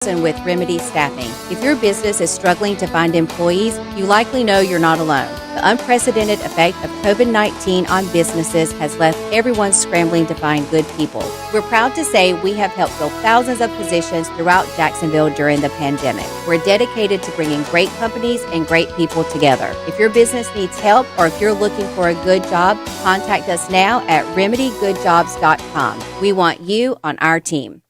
And with Remedy Staffing. If your business is struggling to find employees, you likely know you're not alone. The unprecedented effect of COVID-19 on businesses has left everyone scrambling to find good people. We're proud to say we have helped fill thousands of positions throughout Jacksonville during the pandemic. We're dedicated to bringing great companies and great people together. If your business needs help or if you're looking for a good job, contact us now at remedygoodjobs.com. We want you on our team.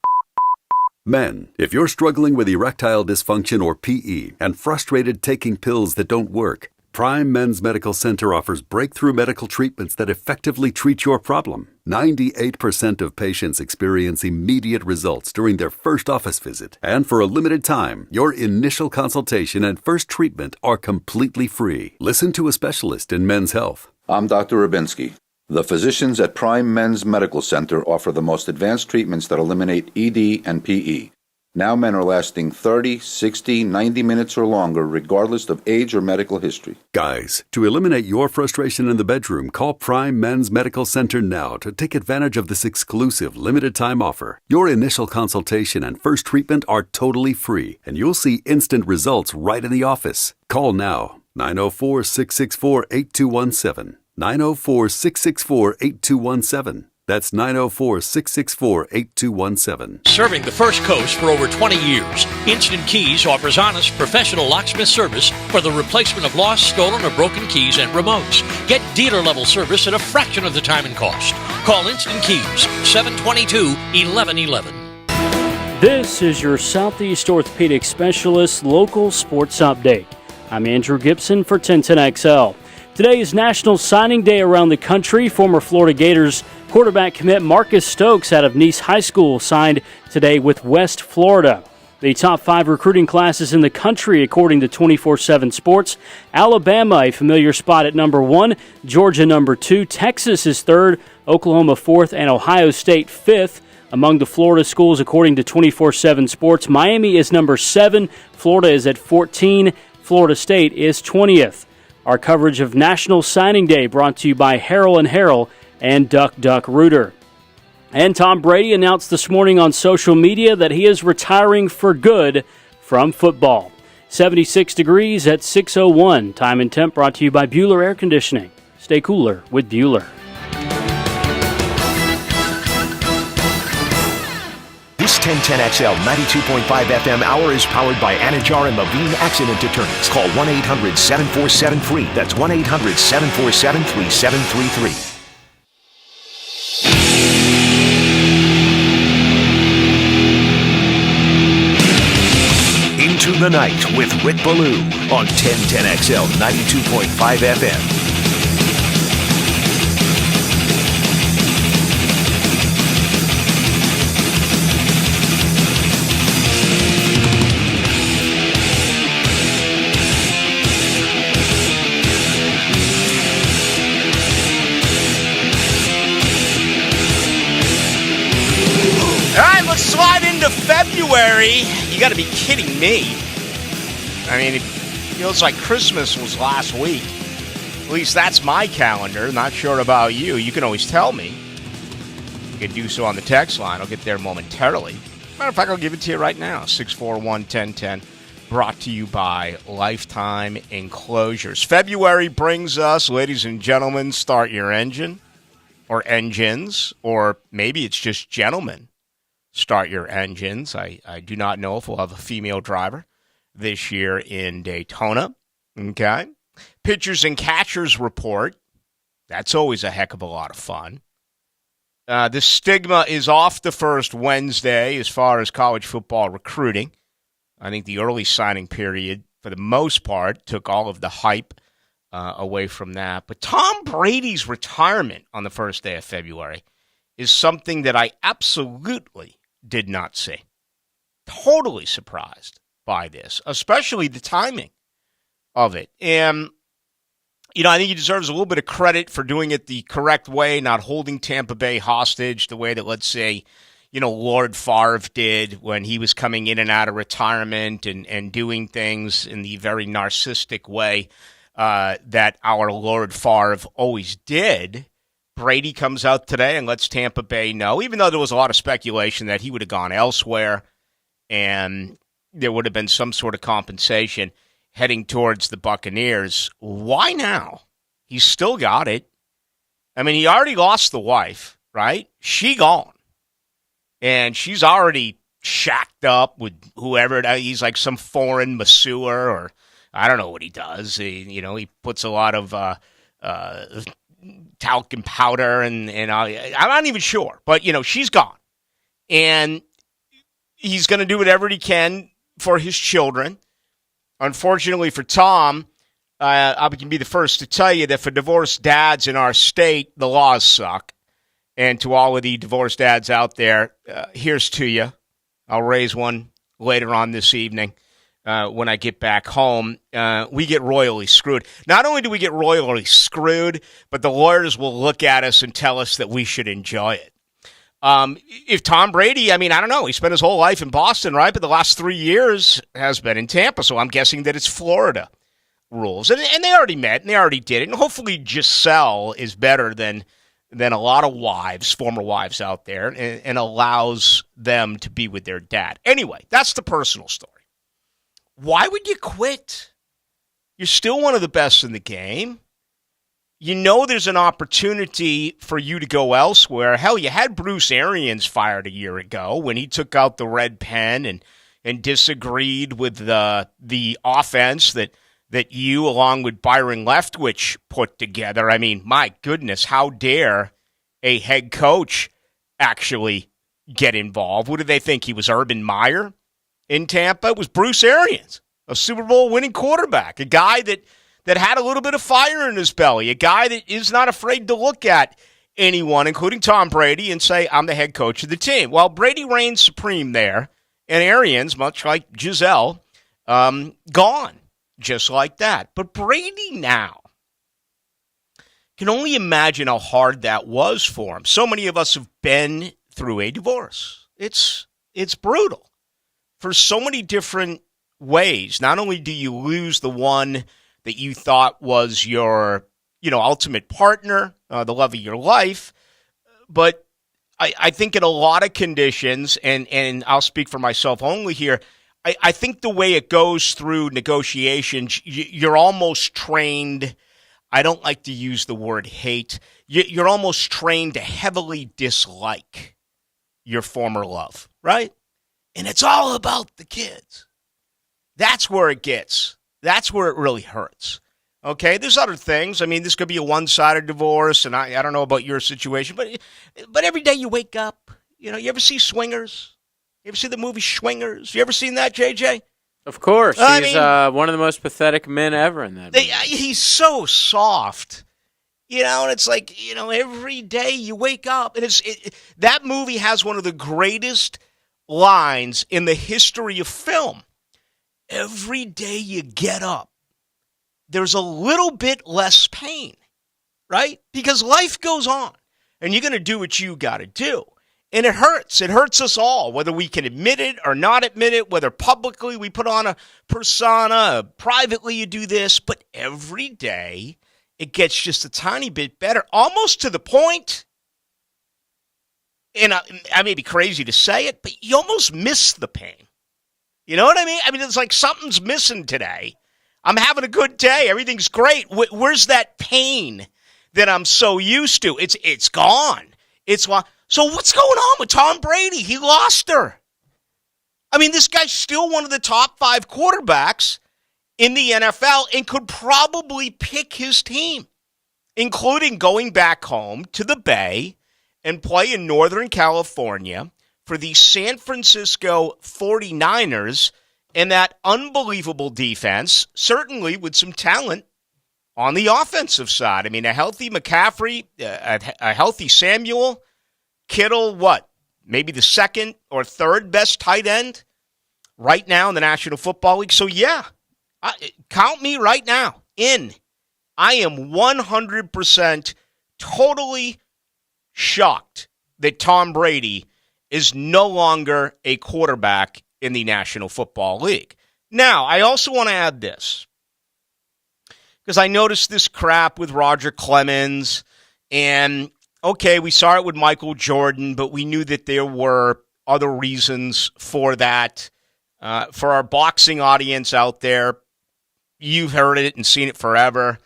Men, if you're struggling with erectile dysfunction or PE and frustrated taking pills that don't work, Prime Men's Medical Center offers breakthrough medical treatments that effectively treat your problem. 98% of patients experience immediate results during their first office visit. And for a limited time, your initial consultation and first treatment are completely free. Listen to a specialist in men's health. I'm Dr. Rubinsky. The physicians at Prime Men's Medical Center offer the most advanced treatments that eliminate ED and PE. Now men are lasting 30, 60, 90 minutes or longer, regardless of age or medical history. Guys, to eliminate your frustration in the bedroom, call Prime Men's Medical Center now to take advantage of this exclusive limited-time offer. Your initial consultation and first treatment are totally free, and you'll see instant results right in the office. Call now, 904-664-8217. 904-664-8217. That's 904-664-8217. Serving the First Coast for over 20 years, Instant Keys offers honest, professional locksmith service for the replacement of lost, stolen, or broken keys and remotes. Get dealer-level service at a fraction of the time and cost. Call Instant Keys, 722-1111. This is your Southeast Orthopedic Specialist Local Sports Update. I'm Andrew Gibson for 1010XL. Today is National Signing Day around the country. Former Florida Gators quarterback commit Marcus Stokes out of Nice High School signed today with West Florida. The top 5 recruiting classes in the country, according to 24/7 Sports. Alabama, a familiar spot at number 1. Georgia, number 2. Texas is 3rd. Oklahoma, 4th. And Ohio State, 5th. Among the Florida schools, according to 24/7 Sports, Miami is number 7. Florida is at 14. Florida State is 20th. Our coverage of National Signing Day brought to you by Harrell & Harrell and Duck Duck Rooter. And Tom Brady announced this morning on social media that he is retiring for good from football. 76 degrees at 6:01. Time and temp brought to you by Bueller Air Conditioning. Stay cooler with Bueller. This 1010XL 92.5 FM hour is powered by Anajar and Levine Accident Attorneys. Call 1-800-747-FREE. That's 1-800-747-3733. Into the Night with Rick Ballou on 1010XL 92.5 FM. Slide into February. You got to be kidding me. I mean, it feels like Christmas was last week. At least that's my calendar. Not sure about you. You can always tell me. You can do so on the text line. I'll get there momentarily. Matter of fact, I'll give it to you right now. 641-1010. Brought to you by Lifetime Enclosures. February brings us, ladies and gentlemen, start your engine or engines, or maybe it's just gentlemen. Start your engines. I do not know if we'll have a female driver this year in Daytona. Okay. Pitchers and catchers report. That's always a heck of a lot of fun. The stigma is off the first Wednesday as far as college football recruiting. I think the early signing period, for the most part, took all of the hype away from that. But Tom Brady's retirement on the first day of February is something that I absolutely did not see. Totally surprised by this, especially the timing of it. And, you know, I think he deserves a little bit of credit for doing it the correct way, not holding Tampa Bay hostage the way that, let's say, you know, Lord Favre did when he was coming in and out of retirement and doing things in the very narcissistic way that our Lord Favre always did. Brady comes out today and lets Tampa Bay know, even though there was a lot of speculation that he would have gone elsewhere, and there would have been some sort of compensation heading towards the Buccaneers. Why now? He's still got it. I mean, he already lost the wife, right? She gone. And she's already shacked up with whoever. He's like some foreign masseur, or I don't know what he does. He puts a lot of talcum powder, and I'm not even sure. But, she's gone. And he's going to do whatever he can for his children. Unfortunately for Tom, I can be the first to tell you that for divorced dads in our state, the laws suck. And to all of the divorced dads out there, here's to you. I'll raise one later on this evening when I get back home. We get royally screwed. Not only do we get royally screwed, but the lawyers will look at us and tell us that we should enjoy it. If Tom Brady, I don't know, he spent his whole life in Boston, right? But the last 3 years has been in Tampa, so I'm guessing that it's Florida rules. And they already met, and they already did it. And hopefully Giselle is better than a lot of wives, former wives out there, and allows them to be with their dad. Anyway, that's the personal story. Why would you quit? You're still one of the best in the game. There's an opportunity for you to go elsewhere. Hell, you had Bruce Arians fired a year ago when he took out the red pen and disagreed with the offense that you, along with Byron Leftwich, put together. My goodness, how dare a head coach actually get involved? What did they think? He was Urban Meyer in Tampa? It was Bruce Arians, a Super Bowl winning quarterback, a guy that had a little bit of fire in his belly, a guy that is not afraid to look at anyone, including Tom Brady, and say, I'm the head coach of the team. Well, Brady reigns supreme there, and Arians, much like Giselle, gone just like that. But Brady now, can only imagine how hard that was for him. So many of us have been through a divorce. It's brutal for so many different ways. Not only do you lose the one that you thought was your, ultimate partner, the love of your life, but I think in a lot of conditions, and I'll speak for myself only here, I think the way it goes through negotiations, you're almost trained. I don't like to use the word hate. You're almost trained to heavily dislike your former love, right? And it's all about the kids. That's where it gets. That's where it really hurts. Okay, there's other things. This could be a one-sided divorce, and I don't know about your situation, but every day you wake up, you ever see Swingers? You ever see the movie Swingers? You ever seen that, JJ? Of course. He's one of the most pathetic men ever in that movie. He's so soft. And it's like, every day you wake up. And that movie has one of the greatest lines in the history of film. Every day you get up, there's a little bit less pain, right? Because life goes on, and you're going to do what you got to do. And it hurts. It hurts us all, whether we can admit it or not admit it, whether publicly we put on a persona, privately you do this. But every day it gets just a tiny bit better, almost to the point, and I may be crazy to say it, but you almost miss the pain. You know what I mean? It's like something's missing today. I'm having a good day. Everything's great. Where's that pain that I'm so used to? It's gone. So what's going on with Tom Brady? He lost her. This guy's still one of the top 5 quarterbacks in the NFL and could probably pick his team, including going back home to the Bay and play in Northern California for the San Francisco 49ers and that unbelievable defense, certainly with some talent on the offensive side. A healthy McCaffrey, a healthy Samuel, Kittle, maybe the second or third best tight end right now in the National Football League. So, yeah, count me right now in. I am 100% totally shocked that Tom Brady is no longer a quarterback in the National Football League. Now, I also want to add this, because I noticed this crap with Roger Clemens, and okay, we saw it with Michael Jordan, but we knew that there were other reasons for that. For our boxing audience out there, you've heard it and seen it forever.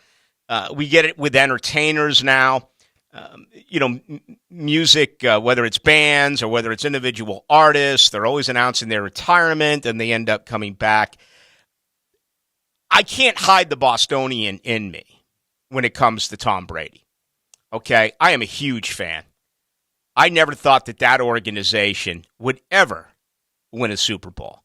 We get it with entertainers now. Music, whether it's bands or whether it's individual artists, they're always announcing their retirement and they end up coming back. I can't hide the Bostonian in me when it comes to Tom Brady. Okay, I am a huge fan. I never thought that organization would ever win a Super Bowl.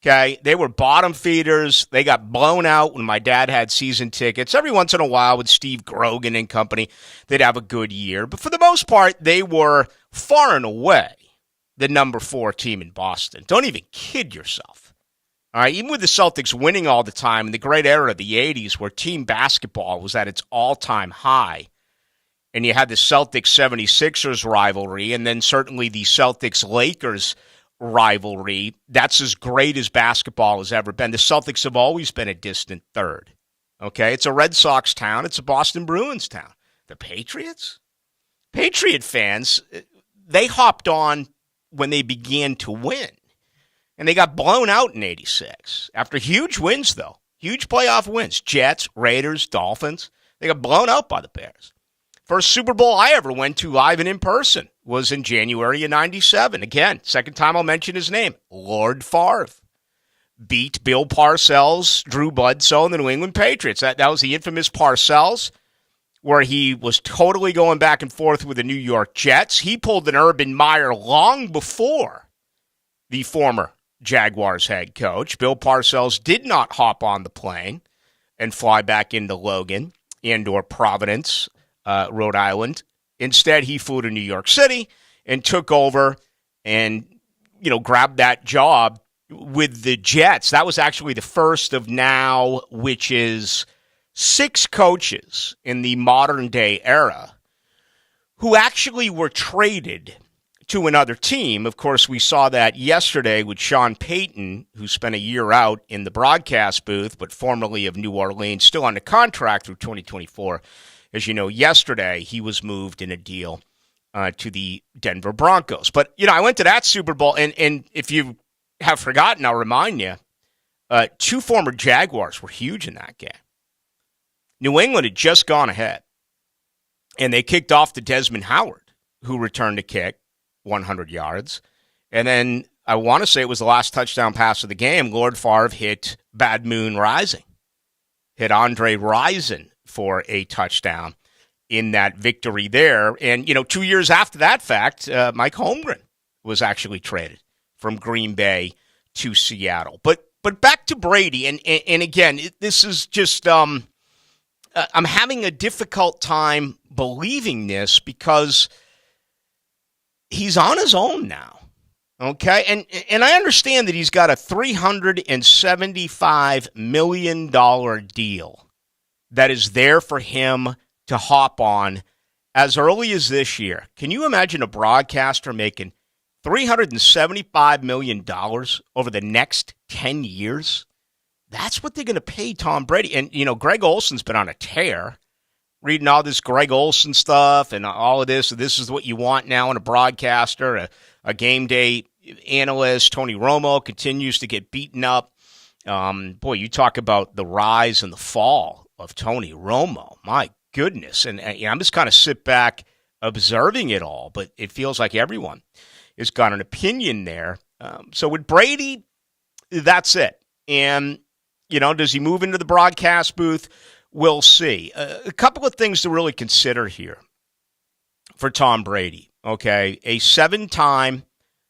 Okay, they were bottom feeders. They got blown out when my dad had season tickets. Every once in a while with Steve Grogan and company, they'd have a good year. But for the most part, they were far and away the number 4 team in Boston. Don't even kid yourself. All right, even with the Celtics winning all the time in the great era of the 80s where team basketball was at its all-time high, and you had the Celtics-76ers rivalry and then certainly the Celtics-Lakers rivalry, that's as great as basketball has ever been. The Celtics have always been a distant third. Okay, it's a Red Sox town. It's a Boston Bruins town. The Patriots? Patriot fans, they hopped on when they began to win. And they got blown out in 86. After huge wins, though. Huge playoff wins. Jets, Raiders, Dolphins. They got blown out by the Bears. First Super Bowl I ever went to live and in person was in January of 97. Again, second time I'll mention his name, Lord Favre. Beat Bill Parcells, Drew Bledsoe, and the New England Patriots. That was the infamous Parcells, where he was totally going back and forth with the New York Jets. He pulled an Urban Meyer long before the former Jaguars head coach. Bill Parcells did not hop on the plane and fly back into Logan and/or Providence, Rhode Island. Instead, he flew to New York City and took over and, grabbed that job with the Jets. That was actually the first of now, which is 6 coaches in the modern day era who actually were traded to another team. Of course, we saw that yesterday with Sean Payton, who spent a year out in the broadcast booth, but formerly of New Orleans, still under contract through 2024. As you know, yesterday he was moved in a deal to the Denver Broncos. But, I went to that Super Bowl, and if you have forgotten, I'll remind you, 2 former Jaguars were huge in that game. New England had just gone ahead, and they kicked off to Desmond Howard, who returned a kick, 100 yards. And then I want to say it was the last touchdown pass of the game. Lord Favre hit Bad Moon Rising, hit Andre Rison for a touchdown in that victory there. And, 2 years after that fact, Mike Holmgren was actually traded from Green Bay to Seattle. But back to Brady, and again, this is just, I'm having a difficult time believing this because he's on his own now, okay? And I understand that he's got a $375 million deal that is there for him to hop on as early as this year. Can you imagine a broadcaster making $375 million over the next 10 years? That's what they're going to pay Tom Brady. And, Greg Olson's been on a tear, reading all this Greg Olson stuff and all of this. This is what you want now in a broadcaster, a game day analyst. Tony Romo continues to get beaten up. Boy, you talk about the rise and the fall of Tony Romo. My goodness. And I'm just kind of sit back observing it all, but it feels like everyone has got an opinion there. So with Brady, that's it. And, does he move into the broadcast booth? We'll see. A couple of things to really consider here for Tom Brady, okay? A 7-time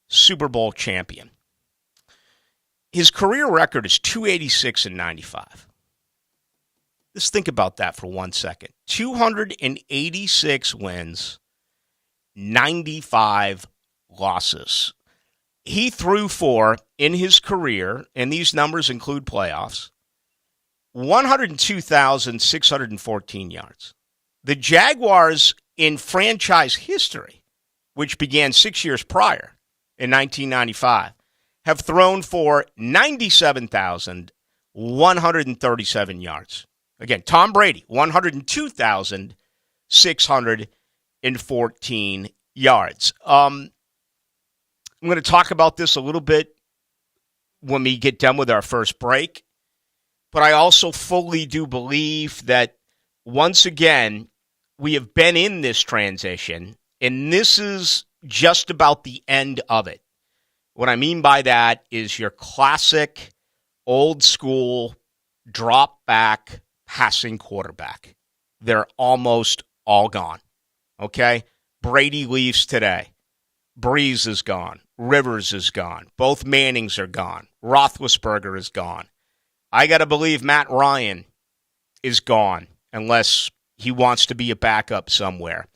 Super Bowl champion. His career record is 286-95. Just think about that for 1 second. 286 wins, 95 losses. He threw for, in his career, and these numbers include playoffs, 102,614 yards. The Jaguars in franchise history, which began 6 years prior in 1995, have thrown for 97,137 yards. Again, Tom Brady, 102,614 yards. I'm going to talk about this a little bit when we get done with our first break. But I also fully do believe that, once again, we have been in this transition, and this is just about the end of it. What I mean by that is your classic, old-school, drop-back, passing quarterback. They're almost all gone, okay? Brady leaves today. Breeze is gone. Rivers is gone. Both Mannings are gone. Roethlisberger is gone. I got to believe Matt Ryan is gone unless he wants to be a backup somewhere.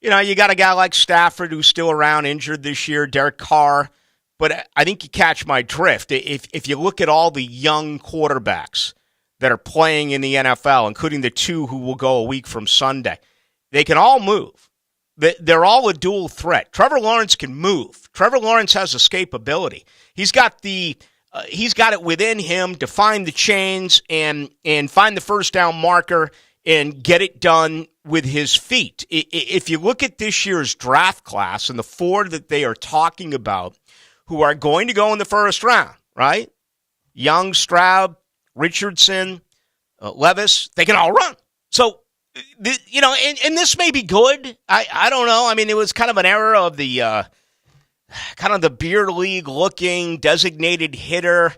You know, you got a guy like Stafford who's still around, injured this year, Derek Carr. But I think you catch my drift. If you look at all the young quarterbacks that are playing in the NFL, including the 2 who will go a week from Sunday, they can all move. They're all a dual threat. Trevor Lawrence can move. Trevor Lawrence has escapability. He's got it within him to find the chains and find the first down marker and get it done with his feet. If you look at this year's draft class and the 4 that they are talking about who are going to go in the first round, right? Young, Stroud, Richardson, Levis, they can all run. So, and this may be good. I don't know. I mean, it was kind of an era of the kind of the beer league looking designated hitter.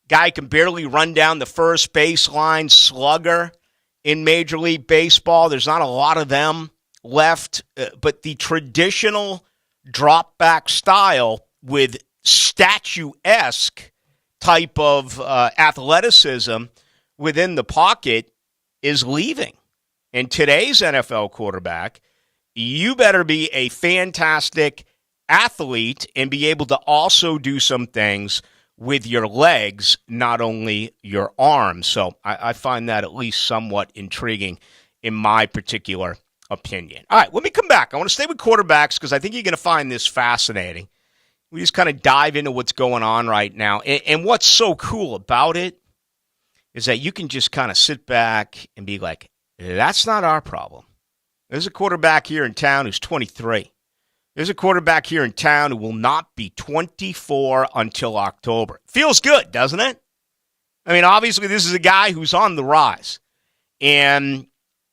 Guy can barely run down the first baseline, slugger in Major League Baseball. There's not a lot of them left, but the traditional drop back style with statuesque type of athleticism within the pocket is leaving. And today's NFL quarterback, you better be a fantastic athlete and be able to also do some things with your legs, not only your arms. So I find that at least somewhat intriguing in my particular opinion. All right, when we come back, I want to stay with quarterbacks because I think you're going to find this fascinating. We just kind of dive into what's going on right now. And what's so cool about it is that you can just kind of sit back and be like, that's not our problem. There's a quarterback here in town who's 23. There's a quarterback here in town who will not be 24 until October. Feels good, doesn't it? I mean, obviously, this is a guy who's on the rise. And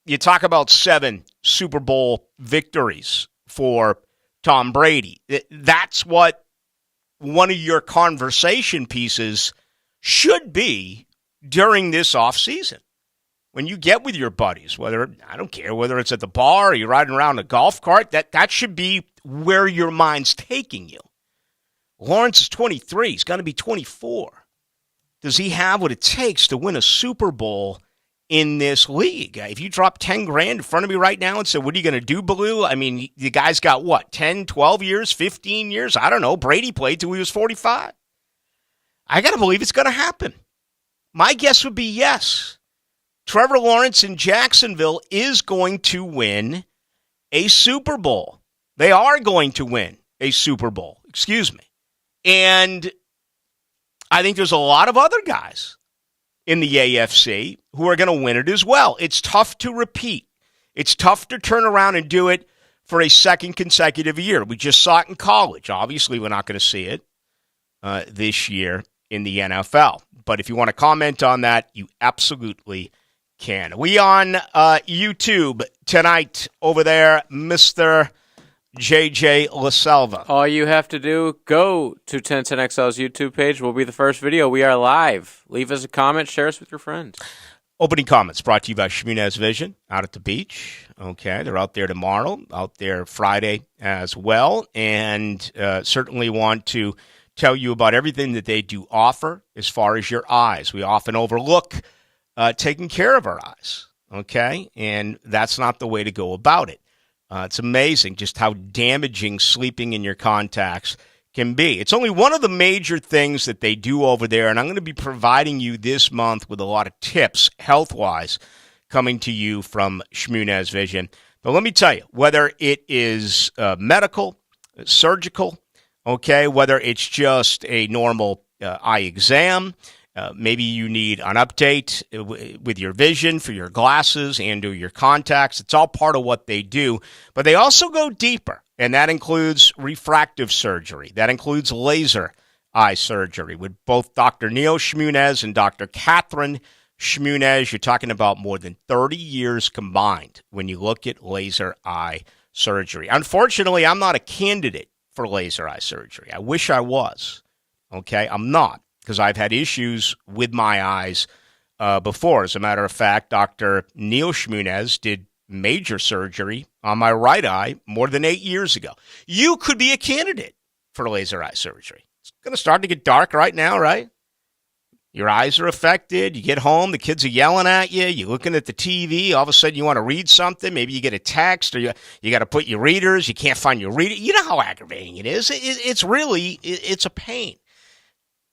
you talk about 7 Super Bowl victories for Tom Brady. That's what one of your conversation pieces should be during this offseason. When you get with your buddies, I don't care whether it's at the bar or you're riding around a golf cart, that should be where your mind's taking you. Lawrence is 23. He's going to be 24. Does he have what it takes to win a Super Bowl in this league? If you drop 10 grand in front of me right now and say, what are you going to do, Ballou? I mean, the guy's got what, 10, 12 years, 15 years? I don't know. Brady played till he was 45. I got to believe it's going to happen. My guess would be yes. Trevor Lawrence in Jacksonville is going to win a Super Bowl. They are going to win a Super Bowl. Excuse me. And I think there's a lot of other guys in the AFC who are going to win it as well. It's tough to repeat. It's tough to turn around and do it for a second consecutive year. We just saw it in college. Obviously, we're not going to see it this year in the NFL. But if you want to comment on that, you absolutely can. We on YouTube tonight over there, Mr. JJ LaSalva. All you have to do, go to 1010XL's YouTube page. Will be the first video. We are live. Leave us a comment. Share us with your friends. Opening comments brought to you by Shmunez Vision out at the beach. Okay, they're out there tomorrow, out there Friday as well, and certainly want to tell you about everything that they do offer as far as your eyes. We often overlook taking care of our eyes, okay? And that's not the way to go about it. It's amazing just how damaging sleeping in your contacts can be. It's only one of the major things that they do over there, and I'm going to be providing you this month with a lot of tips, health-wise, coming to you from Shmunez Vision. But let me tell you, whether it is medical, surgical, okay, whether it's just a normal eye exam, maybe you need an update with your vision for your glasses and or your contacts. It's all part of what they do. But they also go deeper, and that includes refractive surgery. That includes laser eye surgery with both Dr. Neil Shmunez and Dr. Catherine Shmunez. You're talking about more than 30 years combined when you look at laser eye surgery. Unfortunately, I'm not a candidate for laser eye surgery. I wish I was. Okay, I'm not, because I've had issues with my eyes before. As a matter of fact, Dr. Neil Shmunez did major surgery on my right eye more than 8 years ago. You could be a candidate for laser eye surgery. It's going to start to get dark right now, right? Your eyes are affected. You get home, the kids are yelling at you. You're looking at the TV. All of a sudden, you want to read something. Maybe you get a text, or you got to put your readers. You can't find your reader. You know how aggravating it is. It's a pain.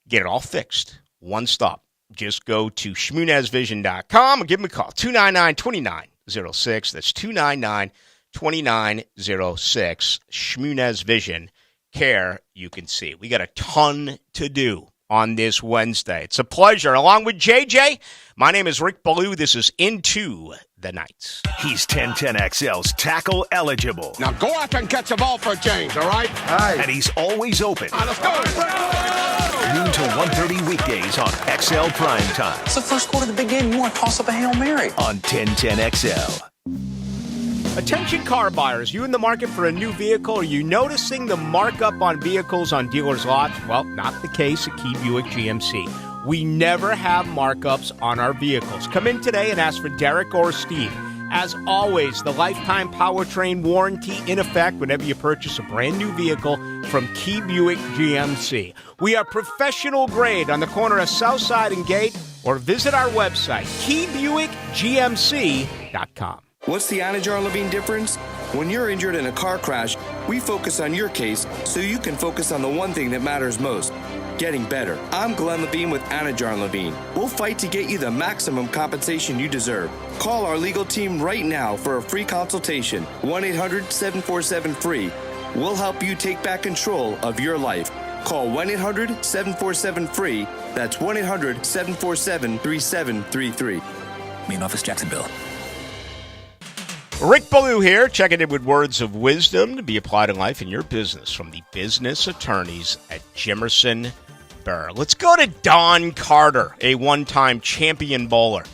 Get it all fixed. One stop. Just go to shmunezvision.com or give them a call. 299-2906. That's 299-2906. Shmunez Vision. Care you can see. We got a ton to do on this Wednesday. It's a pleasure. Along with JJ, my name is Rick Ballou. This is Into the Night. He's 1010XL's tackle eligible. Now go out and catch a ball for a change, all right? And he's always open. Let's go. Noon to 1:30 weekdays on XL Prime Time. It's the first quarter of the big game. You want to toss up a Hail Mary. On 1010XL. Attention car buyers, you in the market for a new vehicle? Are you noticing the markup on vehicles on dealers' lots? Well, not the case at Key Buick GMC. We never have markups on our vehicles. Come in today and ask for Derek or Steve. As always, the lifetime powertrain warranty in effect whenever you purchase a brand new vehicle from Key Buick GMC. We are professional grade on the corner of Southside and Gate, or visit our website, keybuickgmc.com. What's the Anajar Levine difference? When you're injured in a car crash, we focus on your case so you can focus on the one thing that matters most, getting better. I'm Glenn Levine with Anajar Levine. We'll fight to get you the maximum compensation you deserve. Call our legal team right now for a free consultation, 1-800-747-FREE. We'll help you take back control of your life. Call 1-800-747-FREE. That's 1-800-747-3733. Main office, Jacksonville. Rick Ballou here, checking in with words of wisdom to be applied in life and your business from the business attorneys at Jimerson Burr. Let's go to Don Carter, a one-time champion bowler.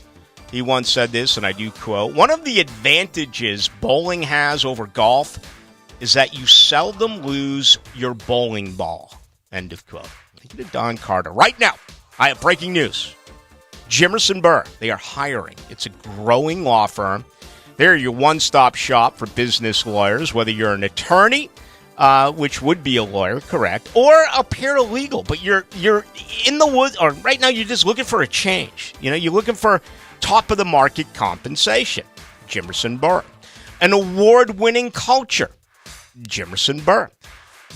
He once said this, and I do quote, "One of the advantages bowling has over golf is that you seldom lose your bowling ball." End of quote. Thank you to Don Carter. Right now, I have breaking news. Jimerson Burr, they are hiring. It's a growing law firm. They're your one-stop shop for business lawyers, whether you're an attorney, which would be a lawyer, correct, or a paralegal, but you're in the woods, or right now you're just looking for a change. You know, you're looking for top-of-the-market compensation. Jimerson Burr. An award-winning culture. Jimerson Burr.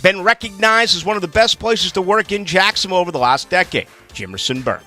Been recognized as one of the best places to work in Jacksonville over the last decade. Jimerson Burr.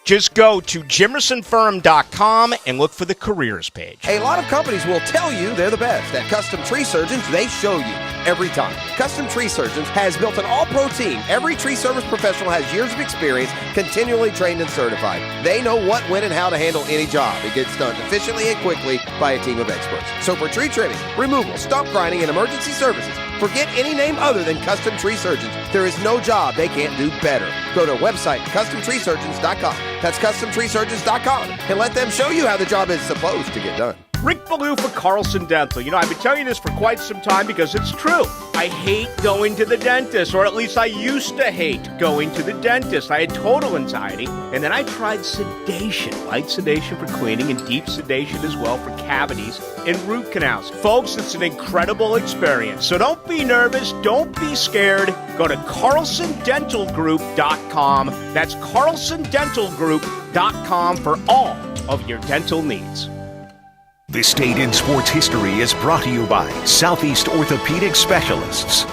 Just go to jimersonfirm.com and look for the careers page. A lot of companies will tell you they're the best. At Custom Tree Surgeons, they show you every time. Custom Tree Surgeons has built an all-pro team. Every tree service professional has years of experience, continually trained and certified. They know what, when, and how to handle any job. It gets done efficiently and quickly by a team of experts. So for tree trimming, removal, stump grinding, and emergency services, forget any name other than Custom Tree Surgeons. There is no job they can't do better. Go to our website, customtreesurgeons.com. That's customtreesurgeons.com, and let them show you how the job is supposed to get done. Rick Ballou for Carlson Dental. You know, I've been telling you this for quite some time because it's true. I hate going to the dentist, or at least I used to hate going to the dentist. I had total anxiety, and then I tried sedation, light sedation for cleaning and deep sedation as well for cavities and root canals. Folks, it's an incredible experience. So don't be nervous. Don't be scared. Go to carlsondentalgroup.com. That's carlsondentalgroup.com for all of your dental needs. This Day in Sports History is brought to you by Southeast Orthopedic Specialists.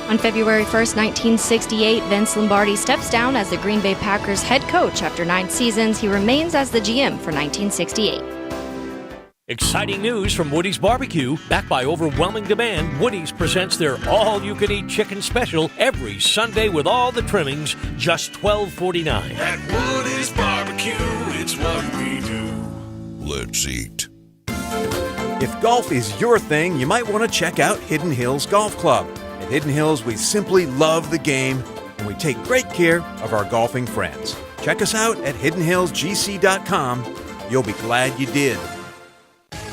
On February 1st, 1968, Vince Lombardi steps down as the Green Bay Packers head coach. After 9 seasons, he remains as the GM for 1968. Exciting news from Woody's Barbecue. Backed by overwhelming demand, Woody's presents their all-you-can-eat chicken special every Sunday with all the trimmings, just $12.49. At Woody's Barbecue, it's what we do. Let's eat. If golf is your thing, you might want to check out Hidden Hills Golf Club. At Hidden Hills, we simply love the game and we take great care of our golfing friends. Check us out at hiddenhillsgc.com. You'll be glad you did.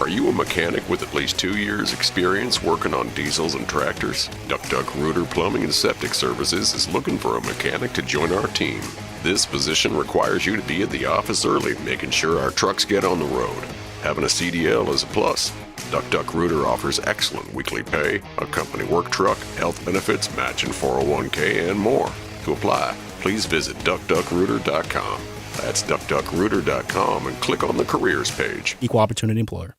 Are you a mechanic with at least 2 years' experience working on diesels and tractors? Duck Rooter Plumbing and Septic Services is looking for a mechanic to join our team. This position requires you to be at the office early, making sure our trucks get on the road. Having a CDL is a plus. Duck Rooter offers excellent weekly pay, a company work truck, health benefits, matching 401k, and more. To apply, please visit duckrooter.com. That's duckrooter.com and click on the careers page. Equal opportunity employer.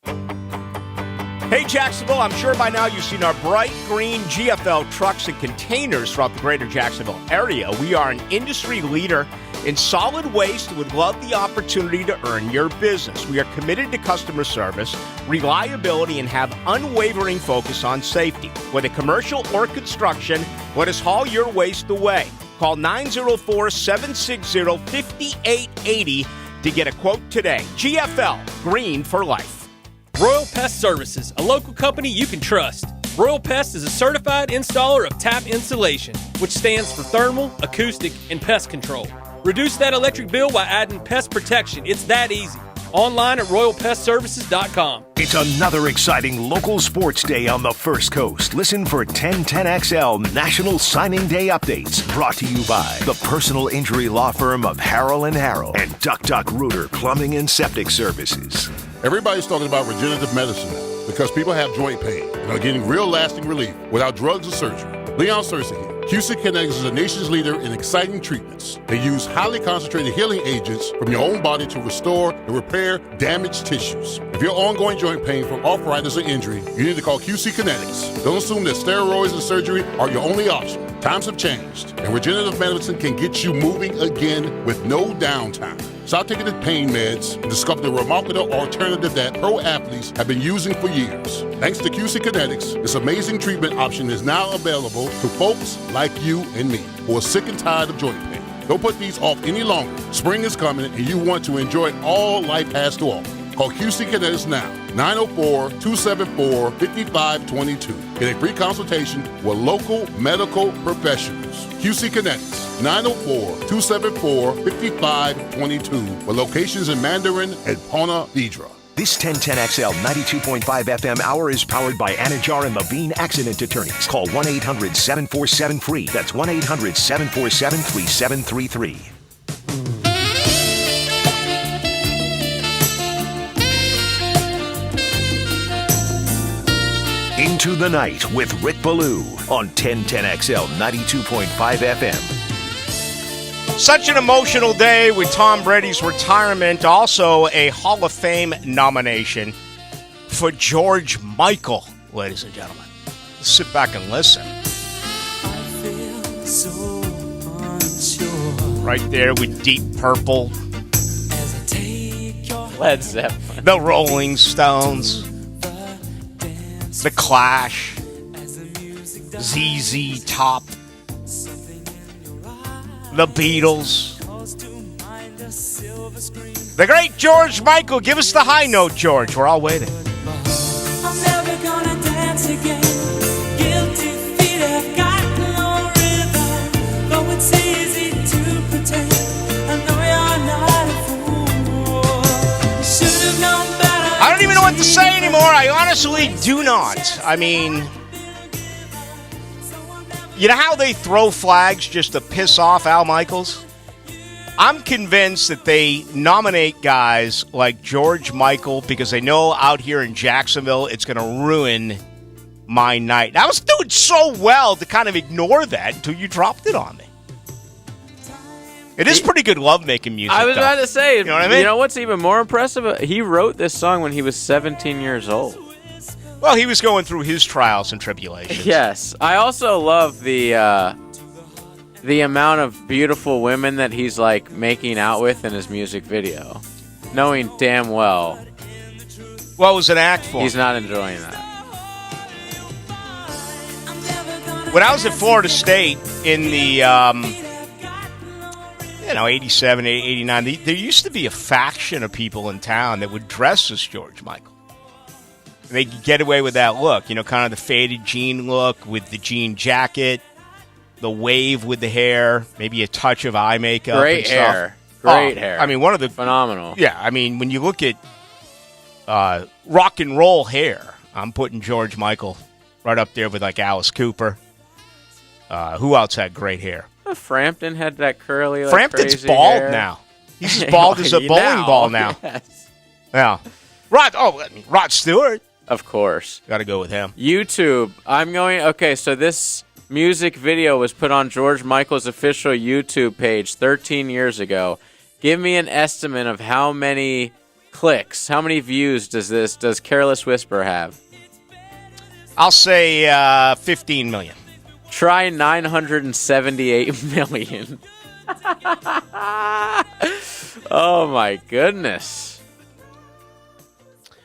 Hey, Jacksonville, I'm sure by now you've seen our bright green GFL trucks and containers throughout the greater Jacksonville area. We are an industry leader in solid waste and would love the opportunity to earn your business. We are committed to customer service, reliability, and have unwavering focus on safety. Whether commercial or construction, let us haul your waste away. Call 904-760-5880 to get a quote today. GFL, green for life. Royal Pest Services, a local company you can trust. Royal Pest is a certified installer of tap insulation, which stands for thermal, acoustic, and pest control. Reduce that electric bill by adding pest protection. It's that easy. Online at royalpestservices.com. It's another exciting local sports day on the First Coast. Listen for 1010XL National Signing Day updates, brought to you by the personal injury law firm of Harrell & Harrell and Duck Rooter Plumbing and Septic Services. Everybody's talking about regenerative medicine now because people have joint pain and are getting real lasting relief without drugs or surgery. Leon Searcy here. QC Kinetics is the nation's leader in exciting treatments. They use highly concentrated healing agents from your own body to restore and repair damaged tissues. If you're ongoing joint pain from arthritis or injury, you need to call QC Kinetics. Don't assume that steroids and surgery are your only option. Times have changed, and regenerative medicine can get you moving again with no downtime. Stop taking the pain meds and discover the remarkable alternative that pro athletes have been using for years. Thanks to QC Kinetics, this amazing treatment option is now available to folks like you and me who are sick and tired of joint pain. Don't put these off any longer. Spring is coming and you want to enjoy all life has to offer. Call QC Kinetics now, 904-274-5522. Get a free consultation with local medical professionals. QC Kinetics, 904-274-5522, with locations in Mandarin and Ponte Vedra. This 1010XL 92.5 FM hour is powered by Anajar and Levine Accident Attorneys. Call 1-800-747-FREE. That's 1-800-747-3733. Into the Night with Rick Ballou on 1010XL 92.5 FM. Such an emotional day with Tom Brady's retirement. Also a Hall of Fame nomination for George Michael, ladies and gentlemen. Sit back and listen. Right there with Deep Purple. Led Zeppelin. The Rolling Stones. The Clash, ZZ Top, the Beatles, the great George Michael. Give us the high note, George. We're all waiting. I'm never gonna dance again. Guilty feet have got no rhythm. Though it's easy to pretend. I know you're not a fool. You should have known better. I don't even know what to say anymore. I honestly do not. I mean, you know how they throw flags just to piss off Al Michaels? I'm convinced that they nominate guys like George Michael because they know out here in Jacksonville it's going to ruin my night. I was doing so well to kind of ignore that until you dropped it on me. It is pretty good love-making music, I was about to say, you know what I mean? You know what's even more impressive? He wrote this song when he was 17 years old. Well, he was going through his trials and tribulations. Yes. I also love the amount of beautiful women that he's, like, making out with in his music video, knowing damn well. What was an act for? He's not enjoying that. When I was at Florida State in the... 87, 89, there used to be a faction of people in town that would dress as George Michael. They could get away with that look, kind of the faded jean look with the jean jacket, the wave with the hair, maybe a touch of eye makeup. Great and stuff. hair. Great hair. I mean, one of the phenomenal. Yeah, I mean, when you look at rock and roll hair, I'm putting George Michael right up there with like Alice Cooper. Who else had great hair? Frampton had that curly, like, Frampton's crazy bald hair. now. He's as bald as a bowling ball now. Yes. Yeah. Rod Stewart. Of course. Got to go with him. YouTube. Okay, so this music video was put on George Michael's official YouTube page 13 years ago. Give me an estimate of how many clicks, how many views does Careless Whisper have? I'll say 15 million. Try 978 million. Oh, my goodness.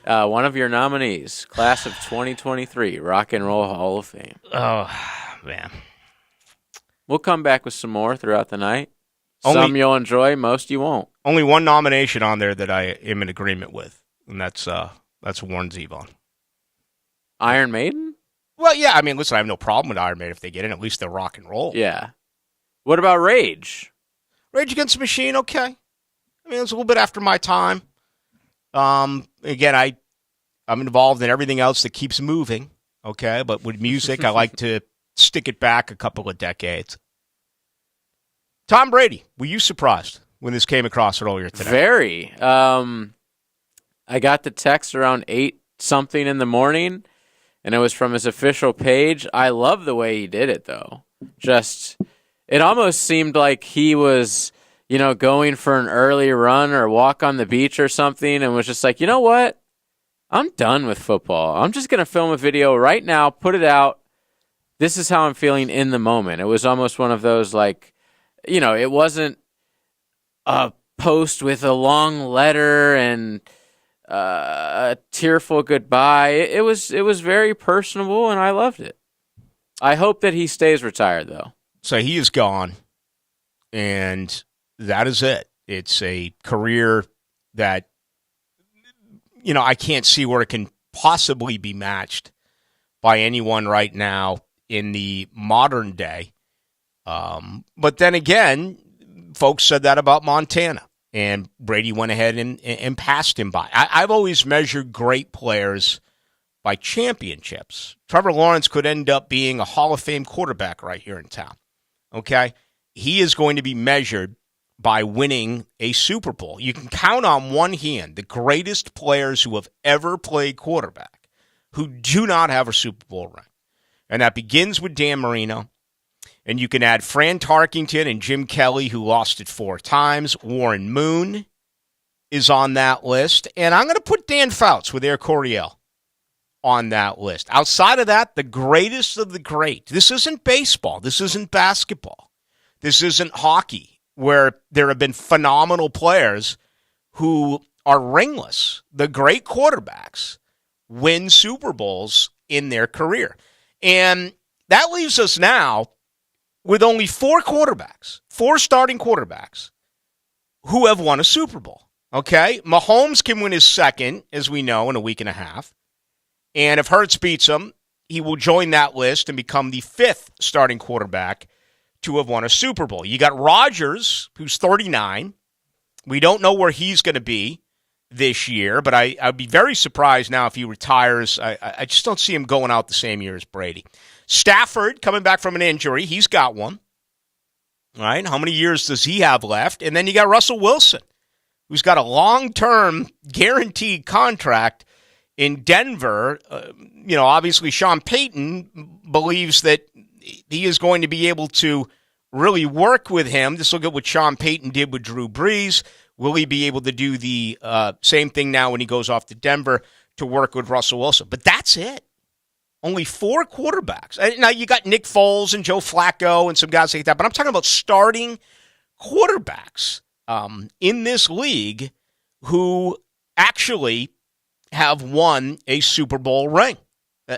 One of your nominees, class of 2023, Rock and Roll Hall of Fame. Oh, man. We'll come back with some more throughout the night. Some you'll enjoy, most you won't. Only one nomination on there that I am in agreement with, and that's Warren Zevon. Iron Maiden? Well, yeah, I mean, listen, I have no problem with Iron Maiden if they get in. At least they're rock and roll. Yeah. What about Rage? Rage Against the Machine, okay. I mean, it was a little bit after my time. Again, I'm involved in everything else that keeps moving, okay? But with music, I like to stick it back a couple of decades. Tom Brady, were you surprised when this came across earlier today? Very. I got the text around 8-something in the morning, and it was from his official page. I love the way he did it, though. It almost seemed like he was, going for an early run or walk on the beach or something, and was just like, you know what? I'm done with football. I'm just going to film a video right now, put it out. This is how I'm feeling in the moment. It was almost one of those, like, it wasn't a post with a long letter and a tearful goodbye. It was very personable, and I loved it. I hope that he stays retired, though. So he is gone, and that is it. It's a career that, I can't see where it can possibly be matched by anyone right now in the modern day. But then again, folks said that about Montana, and Brady went ahead and passed him by. I've always measured great players by championships. Trevor Lawrence could end up being a Hall of Fame quarterback right here in town. Okay? He is going to be measured by winning a Super Bowl. You can count on one hand the greatest players who have ever played quarterback who do not have a Super Bowl ring. And that begins with Dan Marino. And you can add Fran Tarkington and Jim Kelly, who lost it 4 times. Warren Moon is on that list. And I'm going to put Dan Fouts with Air Coryell on that list. Outside of that, the greatest of the great. This isn't baseball. This isn't basketball. This isn't hockey, where there have been phenomenal players who are ringless. The great quarterbacks win Super Bowls in their career. And that leaves us now with only 4 starting quarterbacks, who have won a Super Bowl. Okay? Mahomes can win his second, as we know, in a week and a half. And if Hurts beats him, he will join that list and become the 5th starting quarterback to have won a Super Bowl. You got Rodgers, who's 39. We don't know where he's going to be this year, but I'd be very surprised now if he retires. I just don't see him going out the same year as Brady. Stafford, coming back from an injury, he's got one. All right, how many years does he have left? And then you got Russell Wilson, who's got a long-term guaranteed contract in Denver. Obviously Sean Payton believes that he is going to be able to really work with him. Just look at what Sean Payton did with Drew Brees. Will he be able to do the same thing now when he goes off to Denver to work with Russell Wilson? But that's it. Only 4 quarterbacks. Now, you got Nick Foles and Joe Flacco and some guys like that, but I'm talking about starting quarterbacks in this league who actually have won a Super Bowl ring.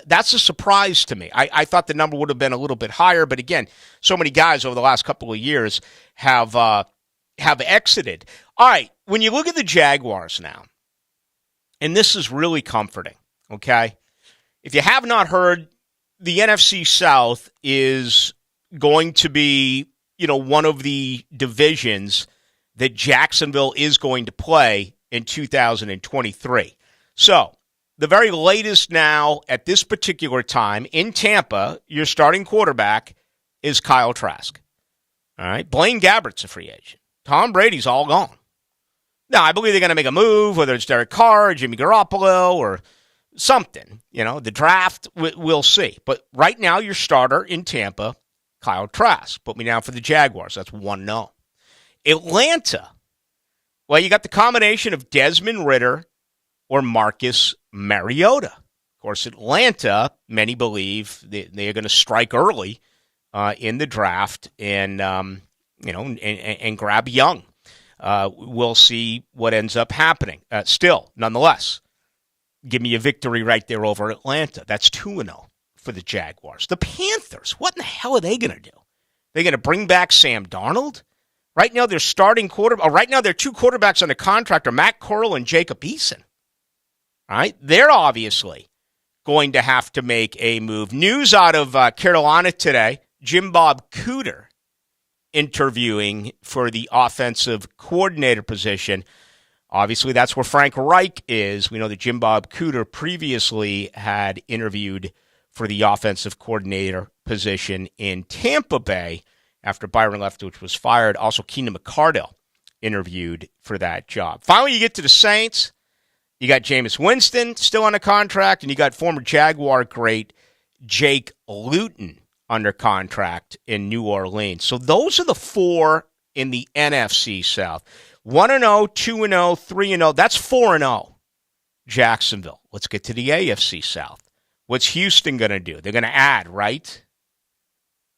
That's a surprise to me. I thought the number would have been a little bit higher, but again, so many guys over the last couple of years have exited. All right, when you look at the Jaguars now, and this is really comforting, okay? If you have not heard, the NFC South is going to be, one of the divisions that Jacksonville is going to play in 2023. So, the very latest now at this particular time in Tampa, your starting quarterback is Kyle Trask. All right. Blaine Gabbert's a free agent. Tom Brady's all gone. Now, I believe they're going to make a move, whether it's Derek Carr or Jimmy Garoppolo or something. The draft, we'll see. But right now, your starter in Tampa, Kyle Trask. Put me down for the Jaguars. That's 1-0. Atlanta. Well, you got the combination of Desmond Ridder or Marcus Mariota. Of course, Atlanta, many believe they are going to strike early in the draft and grab Young. We'll see what ends up happening. Still, nonetheless, give me a victory right there over Atlanta. That's 2-0 for the Jaguars. The Panthers, what in the hell are they going to do? They're going to bring back Sam Darnold? Right now, their starting quarterback. Right now, their two quarterbacks under contract are Matt Corral and Jacob Eason. All right, they're obviously going to have to make a move. News out of Carolina today: Jim Bob Cooter interviewing for the offensive coordinator position. Obviously, that's where Frank Reich is. We know that Jim Bob Cooter previously had interviewed for the offensive coordinator position in Tampa Bay after Byron Leftwich was fired. Also, Keenan McCardell interviewed for that job. Finally, you get to the Saints. You got Jameis Winston still on a contract, and you got former Jaguar great Jake Luton under contract in New Orleans. So those are the four in the NFC South. 1-0, 2-0, 3-0. That's 4-0. Jacksonville. Let's get to the AFC South. What's Houston going to do? They're going to add, right?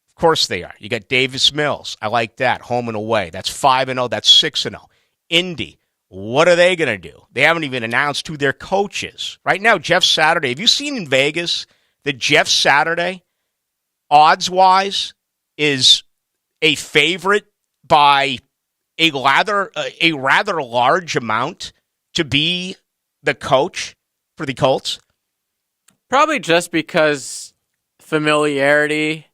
Of course they are. You got Davis Mills. I like that. Home and away. That's 5-0. That's 6-0. Indy. What are they going to do? They haven't even announced who their coach is. Right now, Jeff Saturday. Have you seen in Vegas that Jeff Saturday, odds-wise, is a favorite by a rather large amount to be the coach for the Colts? Probably just because familiarity.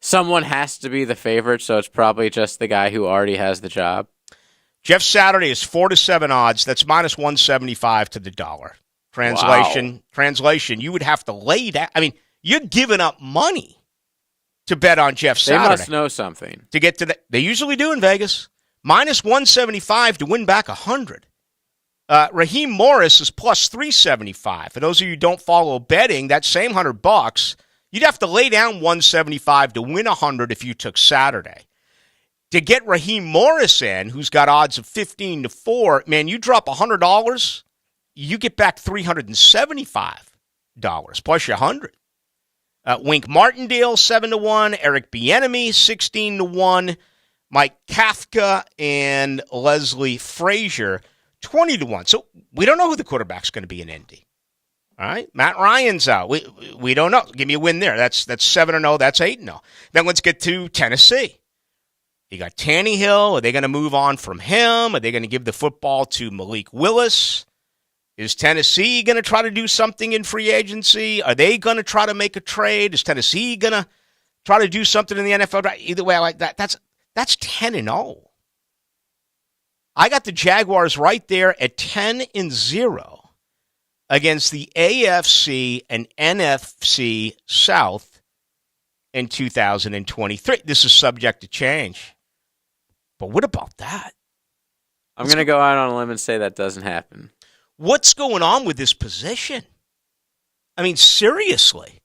Someone has to be the favorite, so it's probably just the guy who already has the job. Jeff Saturday is 4-7 odds. That's minus 175 to the dollar. Translation, you would have to lay that. I mean, you're giving up money to bet on Jeff Saturday. They must know something. To get to the, they usually do in Vegas. Minus 175 to win back 100. Raheem Morris is plus 375. For those of you who don't follow betting, that same $100, you'd have to lay down 175 to win 100 if you took Saturday. To get Raheem Morris in, who's got odds of 15-4, man, you drop $100, you get back $375 plus your 100. Wink Martindale 7-1, Eric Bieniemy 16-1, Mike Kafka and Leslie Frazier 20-1. So we don't know who the quarterback's going to be in Indy. All right, Matt Ryan's out. We don't know. Give me a win there. That's 7-0. That's 8-0. Then let's get to Tennessee. You got Tannehill. Are they going to move on from him? Are they going to give the football to Malik Willis? Is Tennessee going to try to do something in free agency? Are they going to try to make a trade? Is Tennessee going to try to do something in the NFL? Either way, I like that. That's 10-0. I got the Jaguars right there at 10-0 against the AFC and NFC South in 2023. This is subject to change. But what about that? I'm going to go out on a limb and say that doesn't happen. What's going on with this position? I mean, seriously,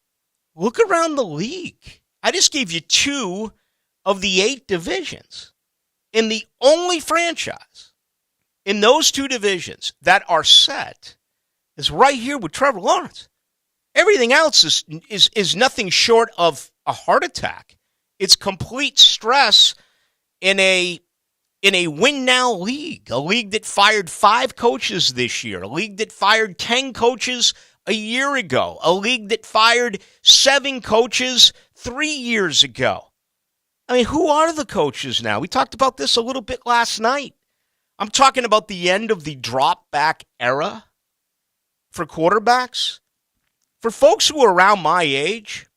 look around the league. I just gave you 2 of the 8 divisions. And the only franchise in those 2 divisions that are set is right here with Trevor Lawrence. Everything else is nothing short of a heart attack. It's complete stress in a win-now league, a league that fired 5 coaches this year, a league that fired 10 coaches a year ago, a league that fired 7 coaches 3 years ago. I mean, who are the coaches now? We talked about this a little bit last night. I'm talking about the end of the drop-back era for quarterbacks. For folks who are around my age,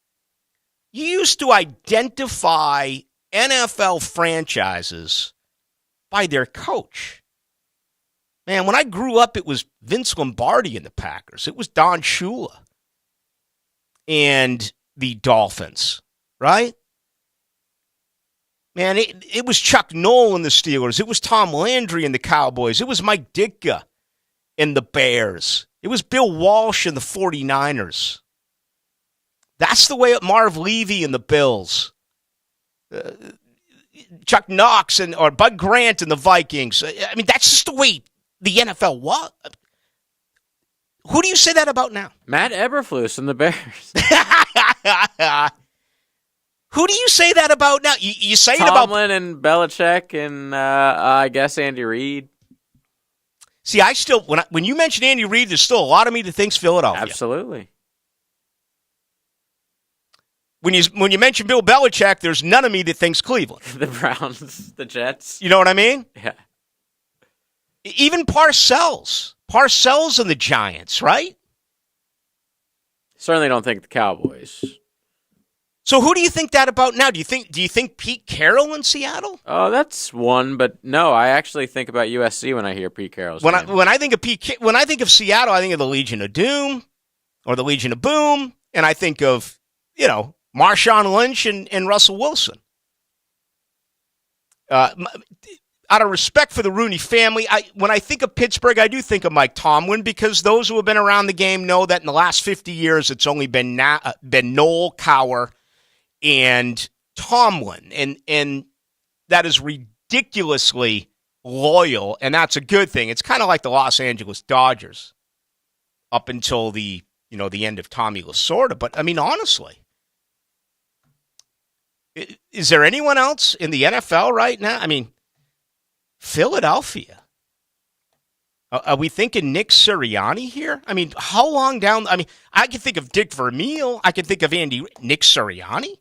You used to identify NFL franchises by their coach. Man, when I grew up, it was Vince Lombardi in the Packers. It was Don Shula and the Dolphins, right? Man, it was Chuck Noll and the Steelers. It was Tom Landry and the Cowboys. It was Mike Ditka and the Bears. It was Bill Walsh and the 49ers. That's the way Marv Levy and the Bills. Chuck Knox or Bud Grant and the Vikings. I mean, that's just the way the NFL was. Who do you say that about now? Matt Eberflus and the Bears. Who do you say that about now? You say it about Tomlin and Belichick and I guess Andy Reid. See, I still when you mention Andy Reid, there's still a lot of me that thinks Philadelphia. Absolutely. When you mention Bill Belichick, there's none of me that thinks Cleveland. The Browns, the Jets. You know what I mean? Yeah. Even Parcells and the Giants, right? Certainly don't think the Cowboys. So who do you think that about now? Do you think Pete Carroll in Seattle? Oh, that's one, but no, I actually think about USC when I hear Pete Carroll's when name. I think of Seattle, I think of the Legion of Doom or the Legion of Boom, and I think of, Marshawn Lynch and Russell Wilson. Out of respect for the Rooney family, when I think of Pittsburgh, I do think of Mike Tomlin, because those who have been around the game know that in the last 50 years, it's only been Noel Cowher and Tomlin, and that is ridiculously loyal, and that's a good thing. It's kind of like the Los Angeles Dodgers up until the end of Tommy Lasorda. But I mean, honestly, is there anyone else in the NFL right now? I mean, Philadelphia. Are we thinking Nick Sirianni here? I mean, how long down? I mean, I can think of Dick Vermeil. I can think of Nick Sirianni.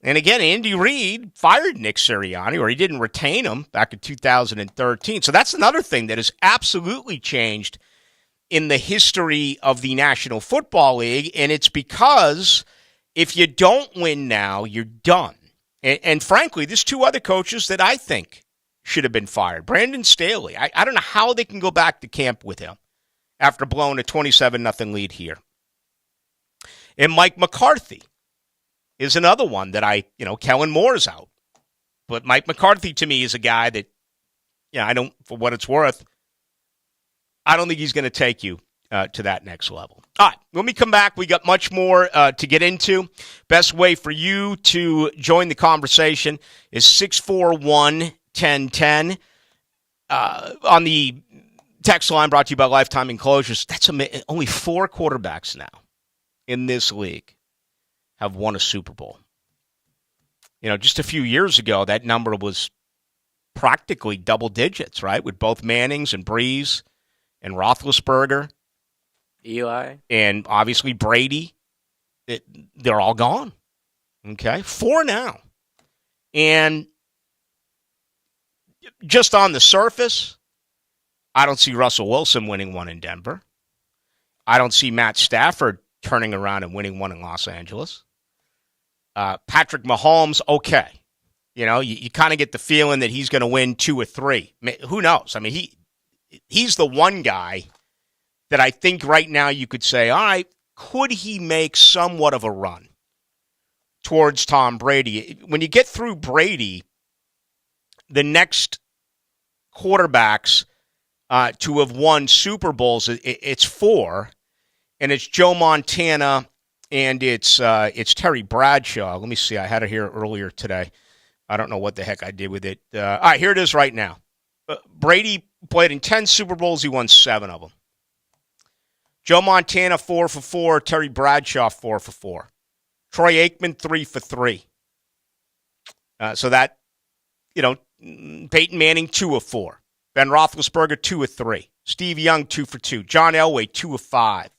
And again, Andy Reid fired Nick Sirianni, or he didn't retain him back in 2013. So that's another thing that has absolutely changed in the history of the National Football League, and it's because if you don't win now, you're done. And frankly, there's two other coaches that I think should have been fired. Brandon Staley. I don't know how they can go back to camp with him after blowing a 27-0 lead here. And Mike McCarthy is another one that Kellen Moore's out. But Mike McCarthy, to me, is a guy that, I don't, for what it's worth, I don't think he's going to take you to that next level. All right, when we come back, we got much more to get into. Best way for you to join the conversation is 641-1010. On the text line brought to you by Lifetime Enclosures, that's only 4 quarterbacks now in this league have won a Super Bowl. Just a few years ago, that number was practically double digits, right? With both Mannings and Breeze and Roethlisberger. Eli. And obviously Brady. They're all gone. Okay? 4 now. And just on the surface, I don't see Russell Wilson winning one in Denver. I don't see Matt Stafford turning around and winning one in Los Angeles. Patrick Mahomes, okay. You kind of get the feeling that he's going to win 2 or 3. Who knows? I mean, he's the one guy that I think right now you could say, all right, could he make somewhat of a run towards Tom Brady? When you get through Brady, the next quarterbacks to have won Super Bowls, it's 4, and it's Joe Montana and it's Terry Bradshaw. Let me see. I had it here earlier today. I don't know what the heck I did with it. All right, here it is right now. Brady played in 10 Super Bowls. He won 7 of them. Joe Montana, 4 for 4. Terry Bradshaw, 4 for 4. Troy Aikman, 3 for 3. So that, Peyton Manning, 2 of 4. Ben Roethlisberger, 2 of 3. Steve Young, 2 for 2. John Elway, 2 of 5.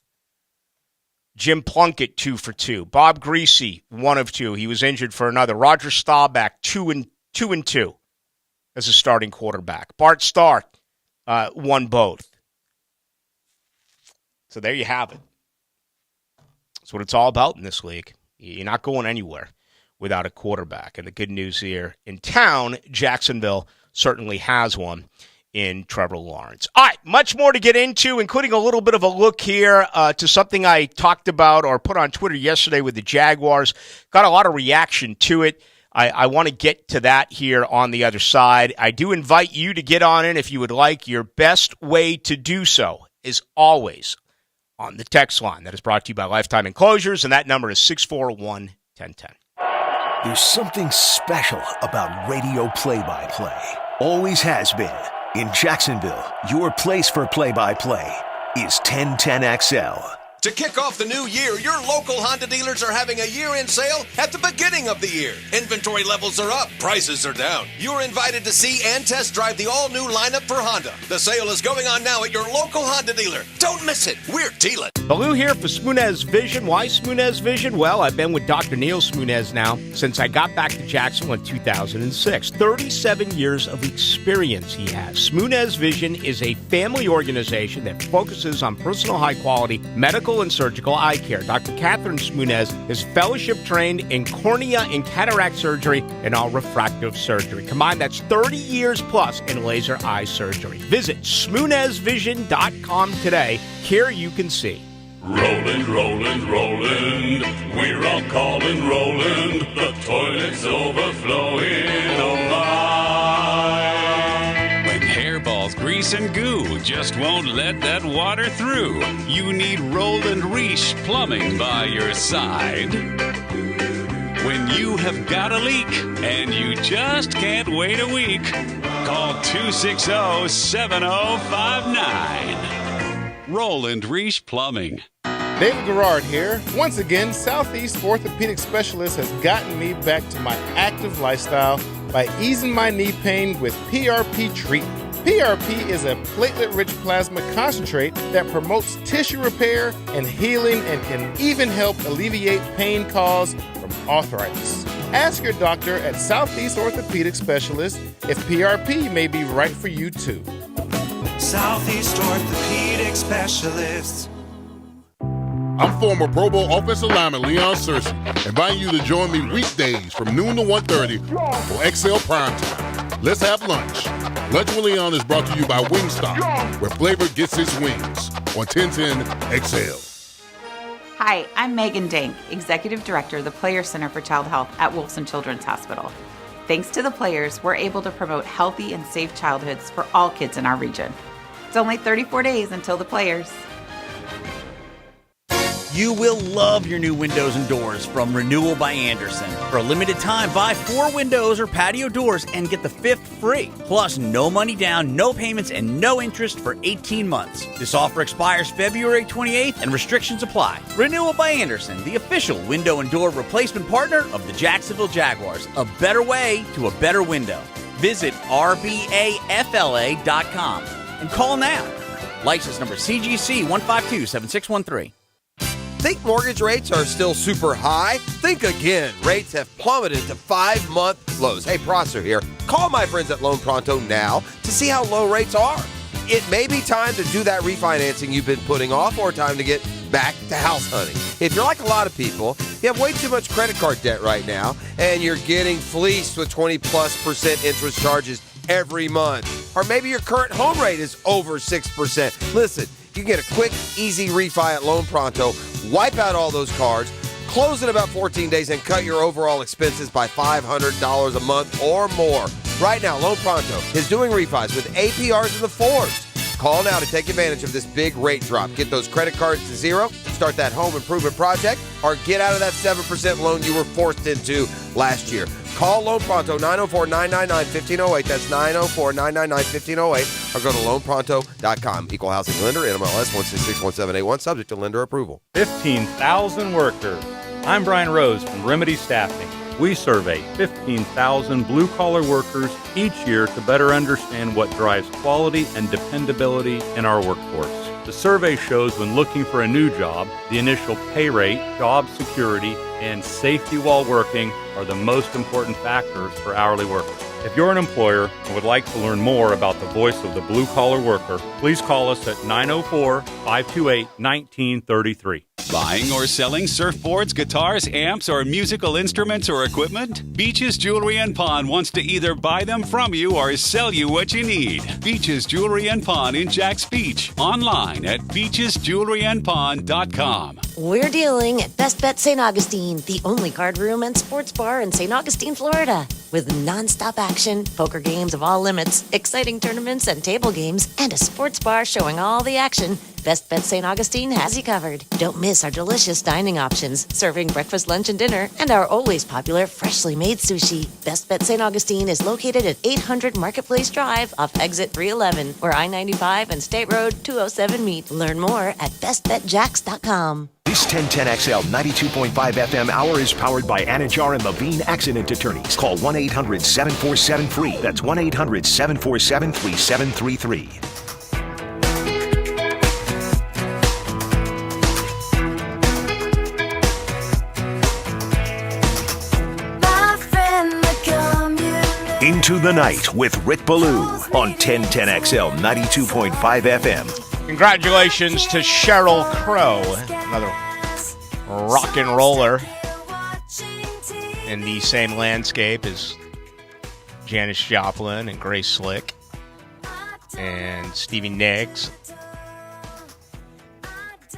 Jim Plunkett, 2 for 2. Bob Greasy, 1 of 2. He was injured for another. Roger Staubach, 2 and 2 as a starting quarterback. Bart Starr, won both. So there you have it. That's what it's all about in this league. You're not going anywhere without a quarterback. And the good news here in town, Jacksonville certainly has one in Trevor Lawrence. All right, much more to get into, including a little bit of a look here to something I talked about or put on Twitter yesterday with the Jaguars. Got a lot of reaction to it. I want to get to that here on the other side. I do invite you to get on in if you would like. Your best way to do so is always on the text line. That is brought to you by Lifetime Enclosures, and that number is 641-1010. There's something special about radio play-by-play. Always has been. In Jacksonville, your place for play-by-play is 1010XL. To kick off the new year, your local Honda dealers are having a year-end sale at the beginning of the year. Inventory levels are up, prices are down. You're invited to see and test drive the all-new lineup for Honda. The sale is going on now at your local Honda dealer. Don't miss it. We're dealing. Ballou here for Smunez Vision. Why Smunez Vision? Well, I've been with Dr. Neil Smunez now since I got back to Jacksonville in 2006. 37 years of experience he has. Smunez Vision is a family organization that focuses on personal high-quality medical and surgical eye care. Dr. Catherine Smunez is fellowship trained in cornea and cataract surgery and all refractive surgery. Combined, that's 30 years plus in laser eye surgery. Visit SmunezVision.com today. Here you can see. Roland, Roland, Roland, we're all calling Roland. The toilet's overflowing, oh my. When hairballs, grease, and goo just won't let that water through, you need Roland Reach Plumbing by your side. When you have got a leak and you just can't wait a week, call 260-7059. Roland Reach Plumbing. David Garrard here. Once again, Southeast Orthopedic Specialist has gotten me back to my active lifestyle by easing my knee pain with PRP treatment. PRP is a platelet-rich plasma concentrate that promotes tissue repair and healing and can even help alleviate pain caused from arthritis. Ask your doctor at Southeast Orthopedic Specialist if PRP may be right for you too. Southeast Orthopedic Specialists. I'm former Pro Bowl offensive lineman Leon Searcy, inviting you to join me weekdays from noon to 1:30 for XL Primetime. Let's have lunch. Lunch with Leon is brought to you by Wingstop, where flavor gets its wings on 1010 XL. Hi, I'm Megan Dank, Executive Director of the Players Center for Child Health at Wolfson Children's Hospital. Thanks to the Players, we're able to promote healthy and safe childhoods for all kids in our region. It's only 34 days until the Players. You will love your new windows and doors from Renewal by Andersen. For a limited time, buy 4 windows or patio doors and get the 5th free. Plus, no money down, no payments, and no interest for 18 months. This offer expires February 28th and restrictions apply. Renewal by Andersen, the official window and door replacement partner of the Jacksonville Jaguars. A better way to a better window. Visit rbafla.com and call now. License number CGC 1527613. Think mortgage rates are still super high? Think again. Rates have plummeted to 5-month lows. Hey, Prosser here. Call my friends at Loan Pronto now to see how low rates are. It may be time to do that refinancing you've been putting off or time to get back to house hunting. If you're like a lot of people, you have way too much credit card debt right now, and you're getting fleeced with 20+% interest charges every month. Or maybe your current home rate is over 6%. Listen, you can get a quick, easy refi at Loan Pronto, wipe out all those cards, close in about 14 days, and cut your overall expenses by $500 a month or more. Right now, Loan Pronto is doing refis with APRs in the 4s. Call now to take advantage of this big rate drop. Get those credit cards to zero, start that home improvement project, or get out of that 7% loan you were forced into last year. Call Loan Pronto, 904-999-1508. That's 904-999-1508. Or go to loanpronto.com. Equal housing lender, NMLS 1661781, subject to lender approval. 15,000 workers. I'm Brian Rose from Remedy Staffing. We survey 15,000 blue-collar workers each year to better understand what drives quality and dependability in our workforce. The survey shows when looking for a new job, the initial pay rate, job security, and safety while working are the most important factors for hourly workers. If you're an employer and would like to learn more about the voice of the blue-collar worker, please call us at 904-528-1933. Buying or selling surfboards, guitars, amps, or musical instruments or equipment? Beaches Jewelry and Pawn wants to either buy them from you or sell you what you need. Beaches Jewelry and Pawn in Jack's Beach. Online at beachesjewelryandpawn.com. We're dealing at Best Bet St. Augustine, the only card room and sports bar in St. Augustine, Florida. With non-stop action, poker games of all limits, exciting tournaments and table games, and a sports bar showing all the action, Best Bet St. Augustine has you covered. Don't miss our delicious dining options, serving breakfast, lunch, and dinner, and our always popular freshly made sushi. Best Bet St. Augustine is located at 800 Marketplace Drive off Exit 311, where I-95 and State Road 207 meet. Learn more at bestbetjacks.com. This 1010XL 92.5 FM hour is powered by Anajar and Levine Accident Attorneys. Call 1-800-747-FREE. That's 1-800-747-3733. Into the Night with Rick Ballou on 1010XL 92.5 FM. Congratulations to Sheryl Crow, another rock and roller in the same landscape as Janis Joplin and Grace Slick and Stevie Nicks,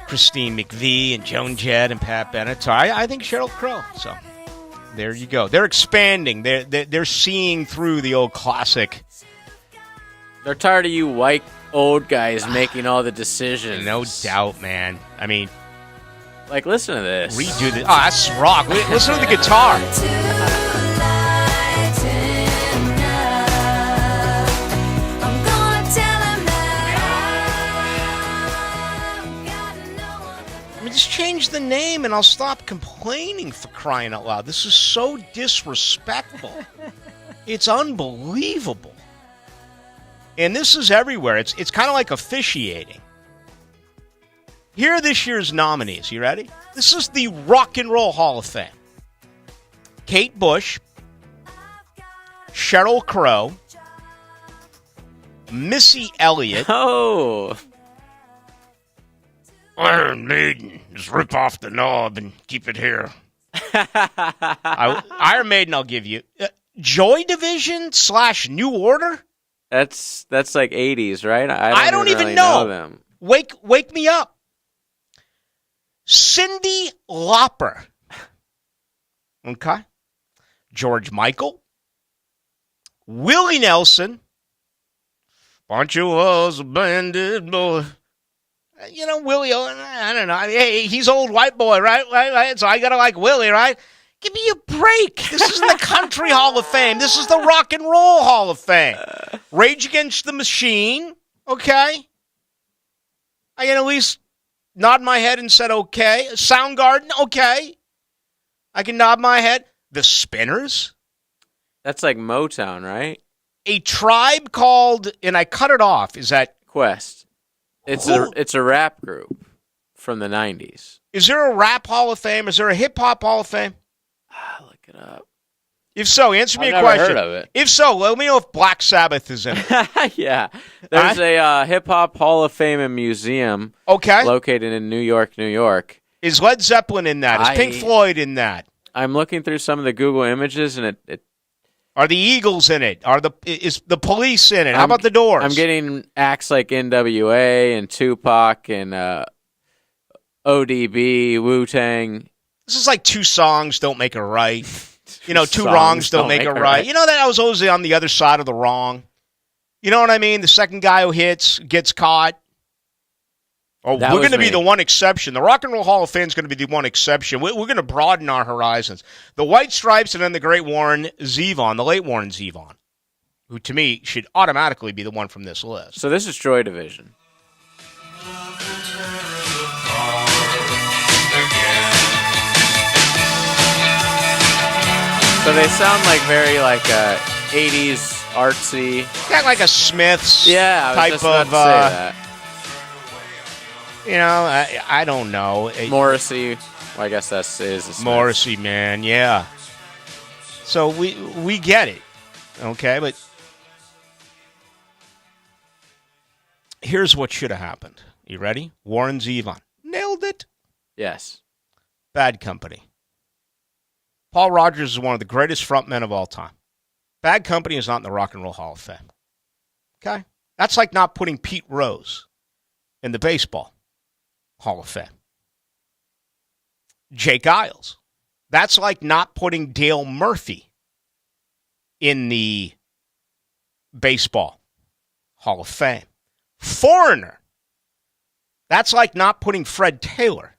Christine McVie and Joan Jett and Pat Benatar. I think Sheryl Crow, so there you go. They're expanding. They're seeing through the old classic. They're tired of you white old guys making all the decisions. No doubt, man. I mean, like, listen to this. Redo this. Oh, that's rock. Listen to the guitar. I mean, just change the name and I'll stop complaining, for crying out loud. This is so disrespectful. It's unbelievable. And this is everywhere. It's kind of like officiating. Here are this year's nominees. You ready? This is the Rock and Roll Hall of Fame. Kate Bush, Sheryl Crow, Missy Elliott. Oh. Iron Maiden. Just rip off the knob and keep it here. Iron Maiden, I'll give you. Joy Division / New Order? That's like 80s, right? I don't even really know them. Wake me up. Cyndi Lauper. Okay. George Michael. Willie Nelson. Bunch of us a bandit boy. You know, Willie, I don't know. Hey, he's old white boy, right? So I got to like Willie, right? Give me a break. This isn't the Country Hall of Fame. This is the Rock and Roll Hall of Fame. Rage Against the Machine, okay? I can at least nod my head and said, okay. Soundgarden, okay. I can nod my head. The Spinners. That's like Motown, right? A Tribe Called, and I cut it off, is that Quest. It's a rap group from the 90s. Is there a rap Hall of Fame? Is there a hip-hop Hall of Fame? Look it up. If so, answer me a question. I've never heard of it. If so, let me know if Black Sabbath is in it. Yeah. There's a hip-hop Hall of Fame and museum located in New York, New York. Is Led Zeppelin in that? Is Pink Floyd in that? I'm looking through some of the Google images, and it are the Eagles in it? Is the Police in it? How about the Doors? I'm getting acts like NWA and Tupac and ODB, Wu-Tang. This is like two songs don't make it right. You know, two wrongs don't make it right. You know that I was always on the other side of the wrong. You know what I mean? The second guy who hits gets caught. Oh, we're going to be the one exception. The Rock and Roll Hall of Fame is going to be the one exception. We're going to broaden our horizons. The White Stripes and then the great Warren Zevon, the late Warren Zevon, who to me should automatically be the one from this list. So this is Joy Division. So they sound like very like 80s artsy. Got like a Smiths type of. Say that. You know, I don't know. Morrissey, Well, I guess that's is a Smith. Morrissey, man, yeah. So we get it, okay? But here's what should have happened. You ready? Warren Zevon. Nailed it. Yes. Bad Company. Paul Rodgers is one of the greatest frontmen of all time. Bad Company is not in the Rock and Roll Hall of Fame. Okay? That's like not putting Pete Rose in the Baseball Hall of Fame. Jake Giles. That's like not putting Dale Murphy in the Baseball Hall of Fame. Foreigner. That's like not putting Fred Taylor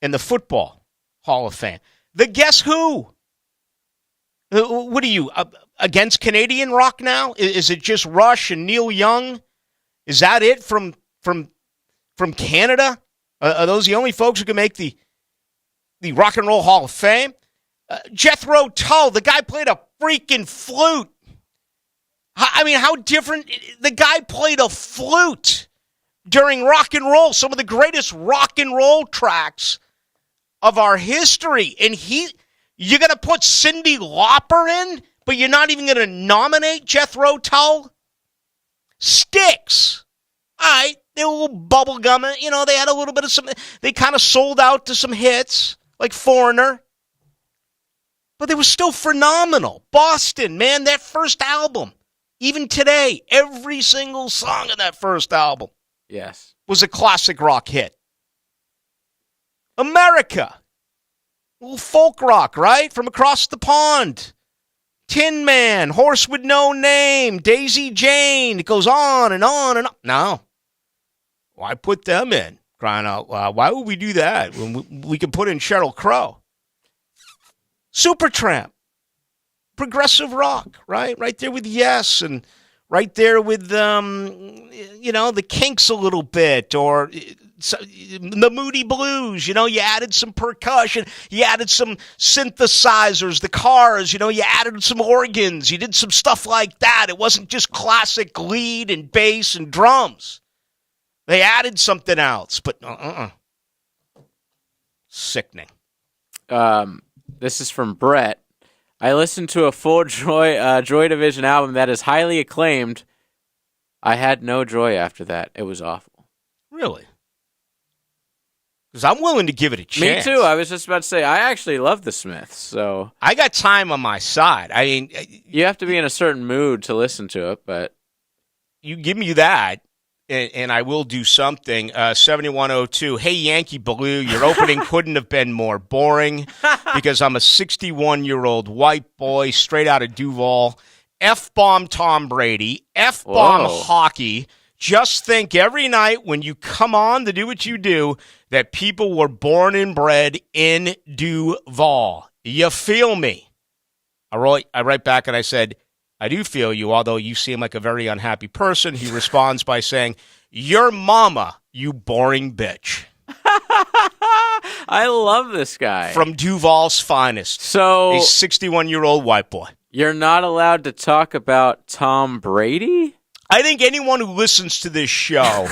in the Football Hall of Fame. The Guess Who? What are you, against Canadian rock now? Is it just Rush and Neil Young? Is that it from Canada? Are those the only folks who can make the Rock and Roll Hall of Fame? Jethro Tull, the guy played a freaking flute. I mean, how different? The guy played a flute during rock and roll, some of the greatest rock and roll tracks of our history. And you're going to put Cyndi Lauper in, but you're not even going to nominate Jethro Tull? Styx. All right, they were a little bubblegum. You know, they had a little bit of some, they kind of sold out to some hits, like Foreigner. But they were still phenomenal. Boston, man, that first album. Even today, every single song of that first album was a classic rock hit. America. A little folk rock, right? From across the pond. Tin Man, Horse with No Name, Daisy Jane. It goes on and on and on. No. Why put them in? Crying out loud. Why would we do that when we can put in Sheryl Crow? Supertramp. Progressive rock, right? Right there with Yes, and right there with, the Kinks a little bit, or the Moody Blues. You know, you added some percussion, you added some synthesizers, the Cars, you added some organs, you did some stuff like that. It wasn't just classic lead and bass and drums. They added something else, but sickening. This is from Brett. I listened to a full Joy Division album that is highly acclaimed. I had no joy after that. It was awful. Really? Because I'm willing to give it a chance. Me too. I was just about to say, I actually love the Smiths. So I got time on my side. I mean, you have to be in a certain mood to listen to it, but you give me that, and I will do something. 7102, hey, Yankee Ballou, your opening couldn't have been more boring because I'm a 61-year-old white boy straight out of Duval. F-bomb Tom Brady, F-bomb hockey. Just think every night when you come on to do what you do that people were born and bred in Duval. You feel me? I write back and I said, I do feel you, although you seem like a very unhappy person. He responds by saying, your mama, you boring bitch. I love this guy. From Duval's finest. So a 61-year-old white boy. You're not allowed to talk about Tom Brady? I think anyone who listens to this show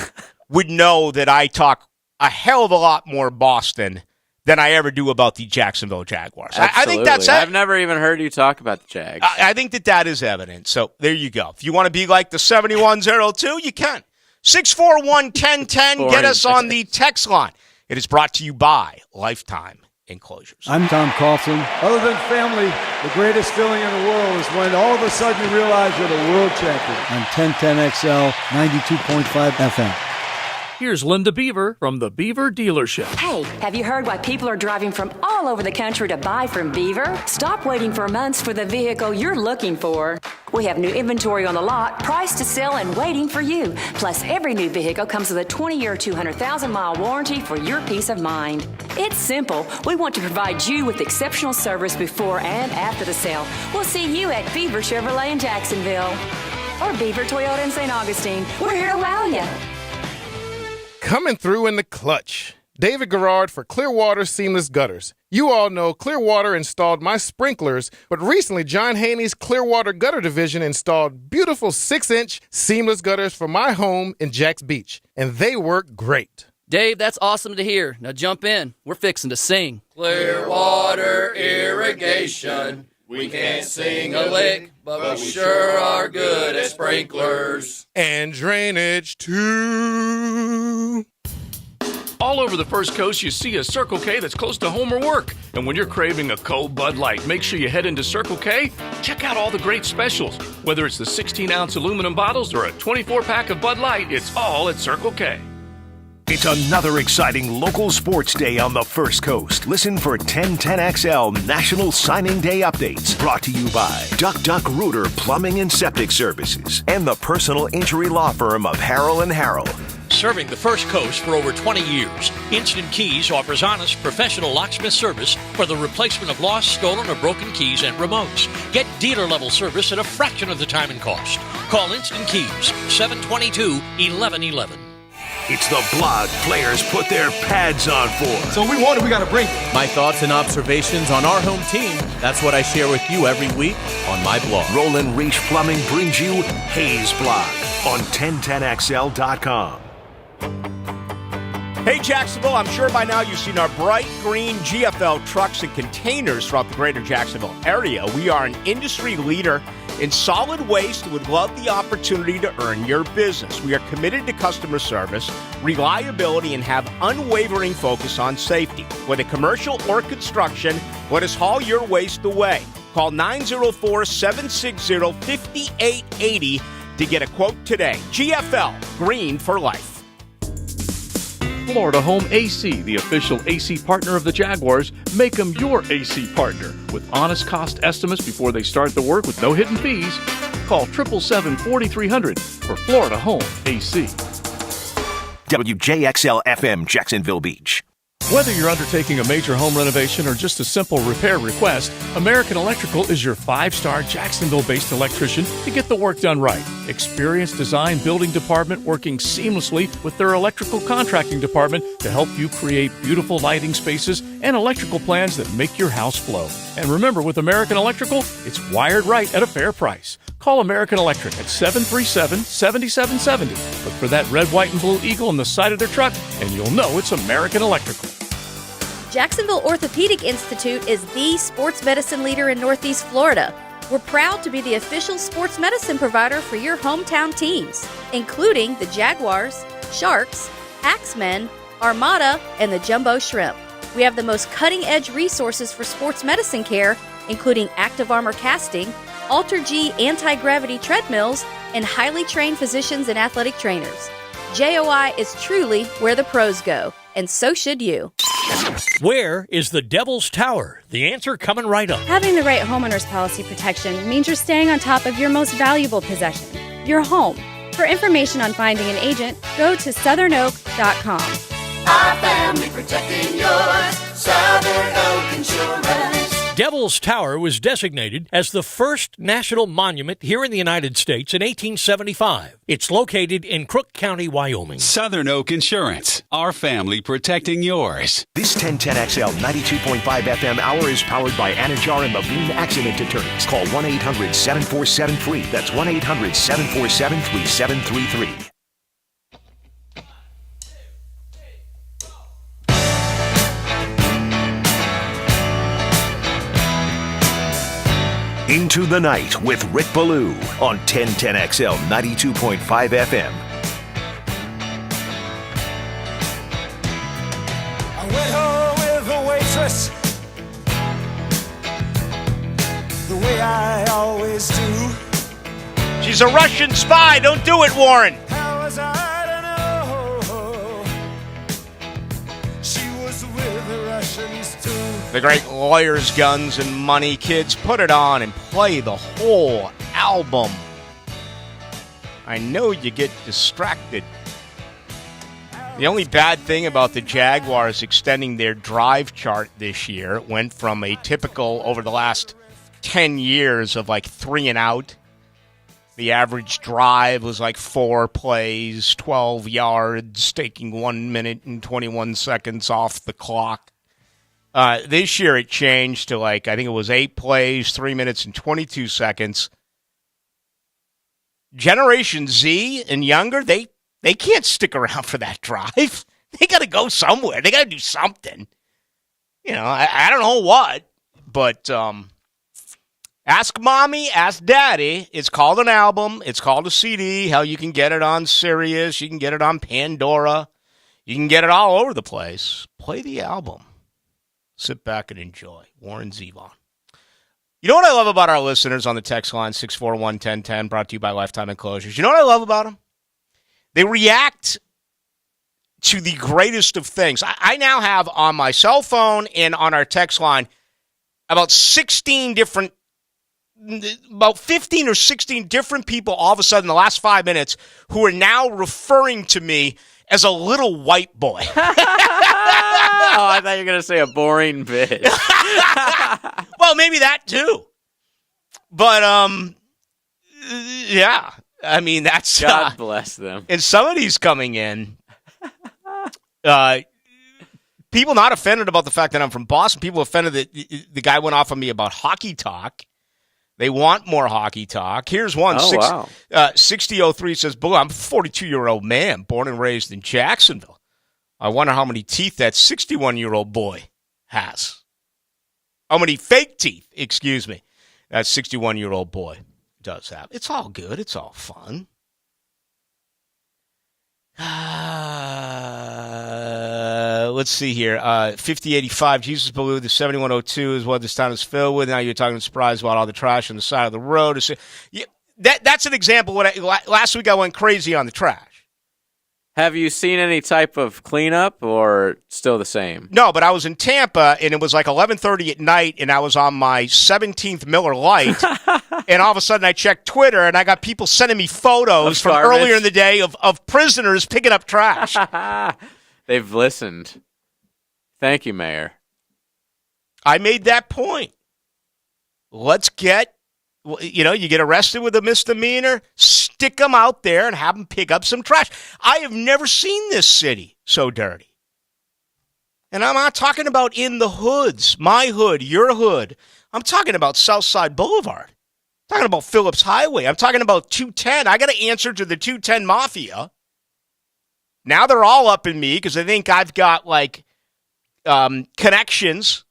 would know that I talk a hell of a lot more Boston than I ever do about the Jacksonville Jaguars. I think that's it. I've never even heard you talk about the Jags. I think that is evident. So there you go. If you want to be like the 7102, you can. 641-1010, get us on the text line. It is brought to you by Lifetime Enclosures. I'm Tom Carlson. Other than family, the greatest feeling in the world is when all of a sudden you realize you're the world champion. On 1010XL, 92.5 FM. Here's Linda Beaver from the Beaver Dealership. Hey, have you heard why people are driving from all over the country to buy from Beaver? Stop waiting for months for the vehicle you're looking for. We have new inventory on the lot, priced to sell and waiting for you. Plus, every new vehicle comes with a 20-year, 200,000-mile warranty for your peace of mind. It's simple. We want to provide you with exceptional service before and after the sale. We'll see you at Beaver Chevrolet in Jacksonville or Beaver Toyota in St. Augustine. We're here to wow you. Coming through in the clutch. David Garrard for Clearwater Seamless Gutters. You all know Clearwater installed my sprinklers, but recently John Haney's Clearwater Gutter Division installed beautiful 6-inch seamless gutters for my home in Jacks Beach, and they work great. Dave, that's awesome to hear. Now jump in. We're fixing to sing. Clearwater irrigation. We can't sing a lick, but we sure are good at sprinklers. And drainage, too. All over the First Coast, you see a Circle K that's close to home or work. And when you're craving a cold Bud Light, make sure you head into Circle K. Check out all the great specials. Whether it's the 16-ounce aluminum bottles or a 24-pack of Bud Light, it's all at Circle K. It's another exciting local sports day on the First Coast. Listen for 1010XL National Signing Day updates. Brought to you by Duck Rooter Plumbing and Septic Services and the personal injury law firm of Harrell & Harrell. Serving the First Coast for over 20 years, Instant Keys offers honest, professional locksmith service for the replacement of lost, stolen, or broken keys and remotes. Get dealer-level service at a fraction of the time and cost. Call Instant Keys, 722-1111. It's the blog players put their pads on for. So we want it, we got to bring it. My thoughts and observations on our home team. That's what I share with you every week on my blog. Roland Reach Plumbing brings you Hayes Blog on 1010XL.com. Hey, Jacksonville, I'm sure by now you've seen our bright green GFL trucks and containers throughout the greater Jacksonville area. We are an industry leader in solid waste and would love the opportunity to earn your business. We are committed to customer service, reliability, and have unwavering focus on safety. Whether commercial or construction, let us haul your waste away. Call 904-760-5880 to get a quote today. GFL, green for life. Florida Home AC, the official AC partner of the Jaguars. Make them your AC partner with honest cost estimates before they start the work with no hidden fees. Call 777-4300 for Florida Home AC. WJXL FM, Jacksonville Beach. Whether you're undertaking a major home renovation or just a simple repair request, American Electrical is your 5-star Jacksonville-based electrician to get the work done right. Experienced design building department working seamlessly with their electrical contracting department to help you create beautiful lighting spaces and electrical plans that make your house flow. And remember, with American Electrical, it's wired right at a fair price. Call American Electric at 737-7770. Look for that red, white, and blue eagle on the side of their truck, and you'll know it's American Electrical. Jacksonville Orthopedic Institute is the sports medicine leader in Northeast Florida. We're proud to be the official sports medicine provider for your hometown teams, including the Jaguars, Sharks, Axemen, Armada, and the Jumbo Shrimp. We have the most cutting-edge resources for sports medicine care, including active armor casting, Alter-G anti-gravity treadmills, and highly trained physicians and athletic trainers. JOI is truly where the pros go, and so should you. Where is the Devil's Tower? The answer coming right up. Having the right homeowner's policy protection means you're staying on top of your most valuable possession, your home. For information on finding an agent, go to southernoak.com. Our family protecting yours, Southern Oak Insurance. Devil's Tower was designated as the first national monument here in the United States in 1875. It's located in Crook County, Wyoming. Southern Oak Insurance, our family protecting yours. This 1010XL 92.5 FM hour is powered by Anajar and Levine Accident Attorneys. Call 1-800-747-FREE. That's 1-800-747-3733. Into the Night with Rick Ballou on 1010XL 92.5 FM. I went home with a waitress, the way I always do. She's a Russian spy. Don't do it, Warren. How was I to know she was with the Russians too? The great Lawyers, Guns, and Money. Kids, put it on and play the whole album. I know you get distracted. The only bad thing about the Jaguars extending their drive chart this year went from a typical, over the last 10 years, of like 3 and out. The average drive was like 4 plays, 12 yards, taking 1 minute and 21 seconds off the clock. This year it changed to I think it was 8 plays, 3 minutes and 22 seconds. Generation Z and younger, they can't stick around for that drive. They got to go somewhere. They got to do something. I don't know what, but ask mommy, ask daddy. It's called an album. It's called a CD. Hell, you can get it on Sirius. You can get it on Pandora. You can get it all over the place. Play the album. Sit back and enjoy. Warren Zevon. You know what I love about our listeners on the text line, 641-1010, brought to you by Lifetime Enclosures? You know what I love about them? They react to the greatest of things. I now have on my cell phone and on our text line about 15 or 16 different people all of a sudden in the last 5 minutes who are now referring to me as a little white boy. Oh, I thought you were going to say a boring bitch. Well, maybe that too. But, yeah. I mean, that's... God bless them. And some of these coming in, people not offended about the fact that I'm from Boston. People offended that the guy went off on me about hockey talk. They want more hockey talk. Here's one. 6003 says, "Ballou, I'm a 42-year-old man born and raised in Jacksonville. I wonder how many teeth that 61-year-old boy has. How many fake teeth, excuse me, that 61-year-old boy does have. It's all good. It's all fun. Let's see here. 5085, Jesus Ballou, the 7102 is what this town is filled with. Now you're talking surprise about all the trash on the side of the road. That's an example. Last week I went crazy on the trash. Have you seen any type of cleanup or still the same? No, but I was in Tampa, and it was like 11:30 at night, and I was on my 17th Miller Lite, and all of a sudden I checked Twitter, and I got people sending me photos from earlier in the day of prisoners picking up trash. They've listened. Thank you, Mayor. I made that point. Let's get, you get arrested with a misdemeanor, stick them out there and have them pick up some trash. I have never seen this city so dirty. And I'm not talking about in the hoods, my hood, your hood. I'm talking about Southside Boulevard. I'm talking about Phillips Highway. I'm talking about 210. I got to answer to the 210 Mafia. Now they're all up in me because they think I've got, connections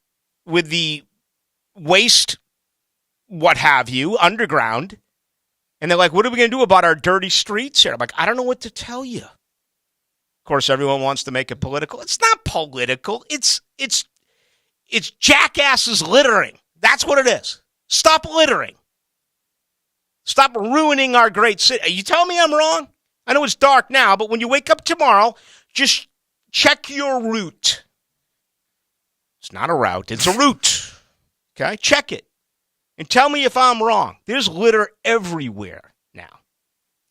with the waste, what have you, underground. And they're like, what are we going to do about our dirty streets here? I'm like, I don't know what to tell you. Of course, everyone wants to make it political. It's not political. It's jackasses littering. That's what it is. Stop littering. Stop ruining our great city. You tell me I'm wrong? I know it's dark now, but when you wake up tomorrow, just check your route. It's not a route. It's a route. Okay? Check it. And tell me if I'm wrong. There's litter everywhere now.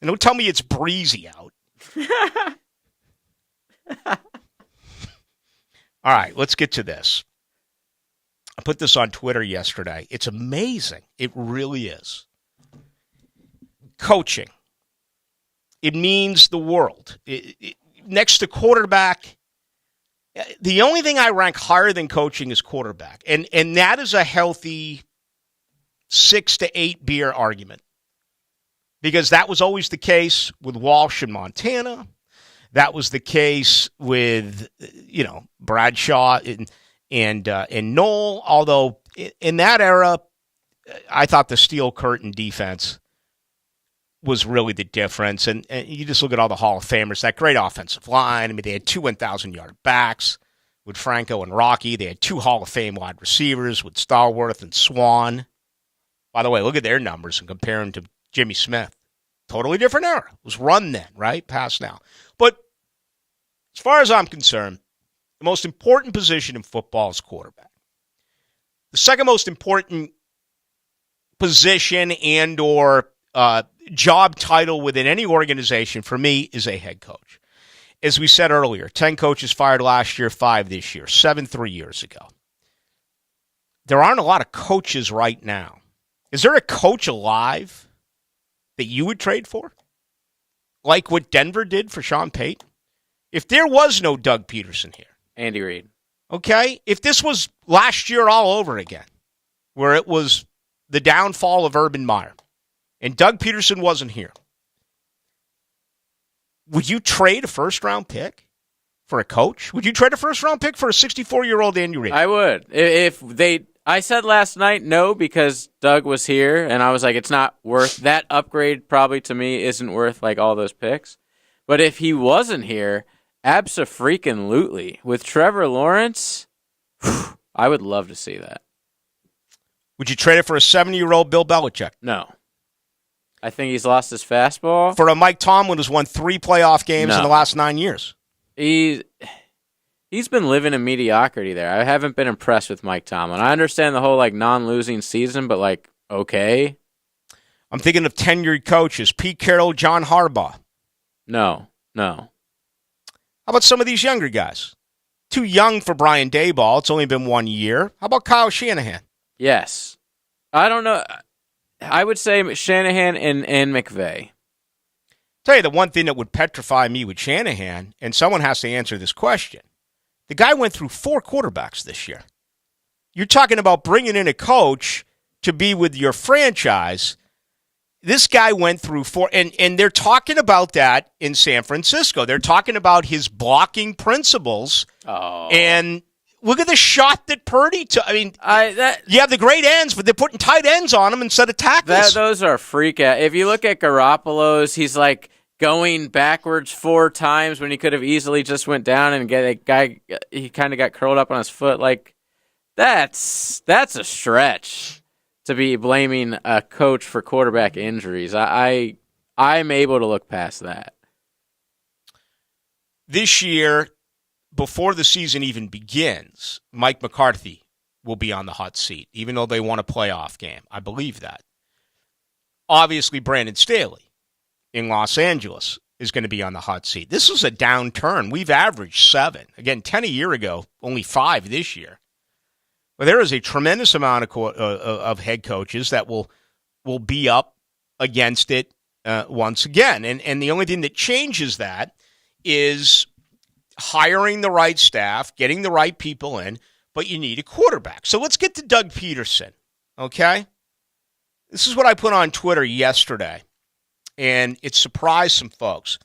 And don't tell me it's breezy out. All right, let's get to this. I put this on Twitter yesterday. It's amazing. It really is. Coaching. It means the world. Next to quarterback, the only thing I rank higher than coaching is quarterback. And that is a healthy 6 to 8 beer argument. Because that was always the case with Walsh in Montana. That was the case with, Bradshaw and Knoll. Although in that era, I thought the Steel Curtain defense was really the difference. And you just look at all the Hall of Famers, that great offensive line. I mean, they had 2 1,000-yard backs with Franco and Rocky. They had 2 Hall of Fame wide receivers with Stallworth and Swan. By the way, look at their numbers and compare them to Jimmy Smith. Totally different era. It was run then, right? Pass now. But as far as I'm concerned, the most important position in football is quarterback. The second most important position and or job title within any organization for me is a head coach. As we said earlier, 10 coaches fired last year, 5 this year, 7 3 years ago. There aren't a lot of coaches right now. Is there a coach alive that you would trade for? Like what Denver did for Sean Payton? If there was no Doug Peterson here. Andy Reid. Okay? If this was last year all over again, where it was the downfall of Urban Meyer, and Doug Peterson wasn't here, would you trade a first-round pick for a coach? Would you trade a first-round pick for a 64-year-old Andy Reid? I would. I said last night no because Doug was here, and I was like, it's not worth that upgrade. Probably to me isn't worth like all those picks. But if he wasn't here, abso-freaking-lutely with Trevor Lawrence, I would love to see that. Would you trade it for a 70-year-old Bill Belichick? No. I think he's lost his fastball. For a Mike Tomlin who's won 3 playoff games in the last 9 years. He's been living in mediocrity there. I haven't been impressed with Mike Tomlin. I understand the whole like non-losing season, but like, okay. I'm thinking of tenured coaches, Pete Carroll, John Harbaugh. No. How about some of these younger guys? Too young for Brian Daboll. It's only been 1 year. How about Kyle Shanahan? Yes. I don't know. I would say Shanahan and McVay. Tell you the one thing that would petrify me with Shanahan, and someone has to answer this question. The guy went through 4 quarterbacks this year. You're talking about bringing in a coach to be with your franchise. This guy went through 4, and they're talking about that in San Francisco. They're talking about his blocking principles. Oh. And look at the shot that Purdy took. I mean, you have the great ends, but they're putting tight ends on them instead of tackles. Those are freak out. If you look at Garoppolo's, he's like going backwards 4 times when he could have easily just went down and get a guy. He kind of got curled up on his foot. Like that's a stretch to be blaming a coach for quarterback injuries. I'm able to look past that. This year, before the season even begins, Mike McCarthy will be on the hot seat, even though they won a playoff game. I believe that. Obviously, Brandon Staley in Los Angeles is going to be on the hot seat. This was a downturn. We've averaged 7. Again, 10 a year ago, only 5 this year. But there is a tremendous amount of head coaches that will be up against it once again. And the only thing that changes that is hiring the right staff, getting the right people in, but you need a quarterback. So let's get to Doug Peterson, okay? This is what I put on Twitter yesterday, and it surprised some folks.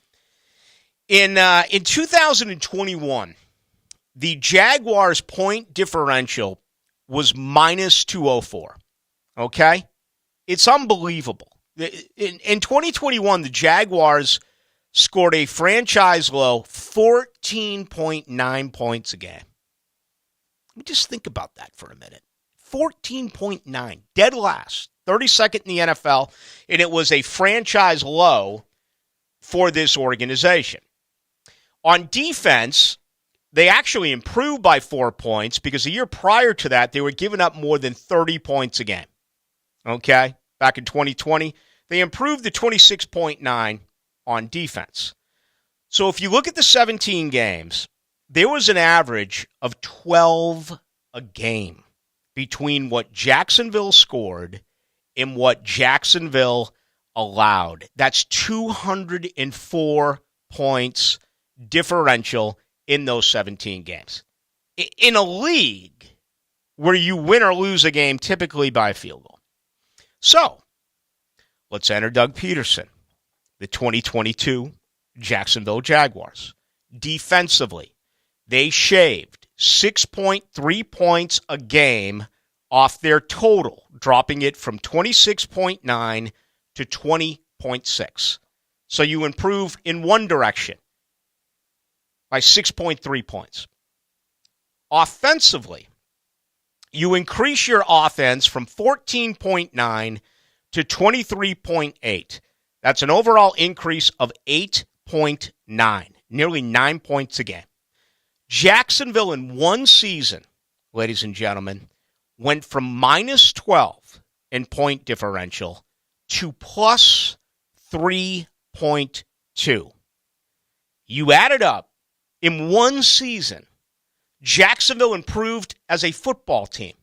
In 2021, the Jaguars' point differential was minus 204, okay? It's unbelievable. In 2021, the Jaguars scored a franchise low 14.9 points a game. Let me just think about that for a minute. 14.9, dead last, 32nd in the NFL, and it was a franchise low for this organization. On defense, they actually improved by 4 points because the year prior to that, they were giving up more than 30 points a game. Okay? Back in 2020, they improved to 26.9 on defense. So if you look at the 17 games, there was an average of 12 a game between what Jacksonville scored and what Jacksonville allowed. That's 204 points differential in those 17 games. In a league where you win or lose a game typically by a field goal. So, let's enter Doug Peterson, the 2022 Jacksonville Jaguars. Defensively, they shaved 6.3 points a game off their total, dropping it from 26.9 to 20.6. So you improve in one direction by 6.3 points. Offensively, you increase your offense from 14.9 to 23.8. That's an overall increase of 8.9, nearly 9 points a game. Jacksonville in one season, ladies and gentlemen, went from minus 12 in point differential to plus 3.2. You add it up, in one season, Jacksonville improved as a football team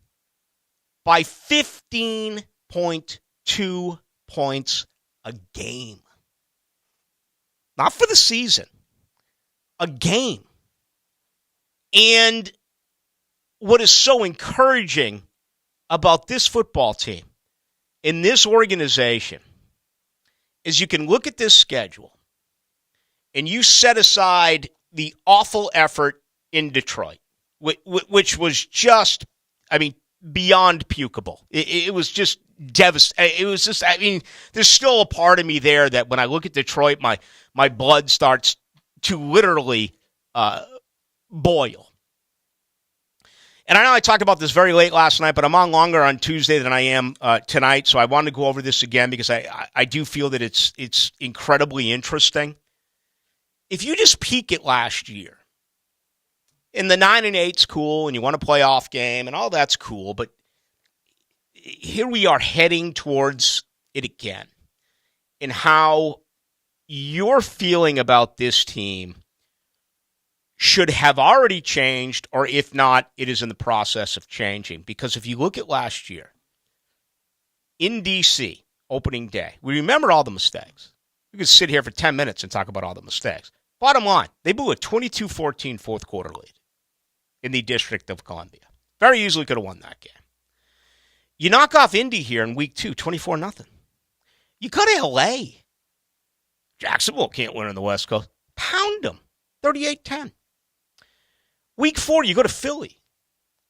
by 15.2 points a game. Not for the season, a game. And what is so encouraging about this football team in this organization is you can look at this schedule and you set aside the awful effort in Detroit, which was just, beyond pukable. It was just devastating. It was just, there's still a part of me there that when I look at Detroit, my blood starts to literally boil. And I know I talked about this very late last night, but I'm on longer on Tuesday than I am tonight, so I wanted to go over this again because I do feel that it's incredibly interesting. If you just peek at last year, and the 9-8's cool, and you want a playoff game, and all that's cool, but here we are heading towards it again. And how your feeling about this team should have already changed, or if not, it is in the process of changing. Because if you look at last year, in D.C., opening day, we remember all the mistakes. We could sit here for 10 minutes and talk about all the mistakes. Bottom line, they blew a 22-14 fourth quarter lead in the District of Columbia. Very easily could have won that game. You knock off Indy here in week 2, 24-0. You go to L.A. Jacksonville can't win on the West Coast. Pound them, 38-10. Week 4, you go to Philly.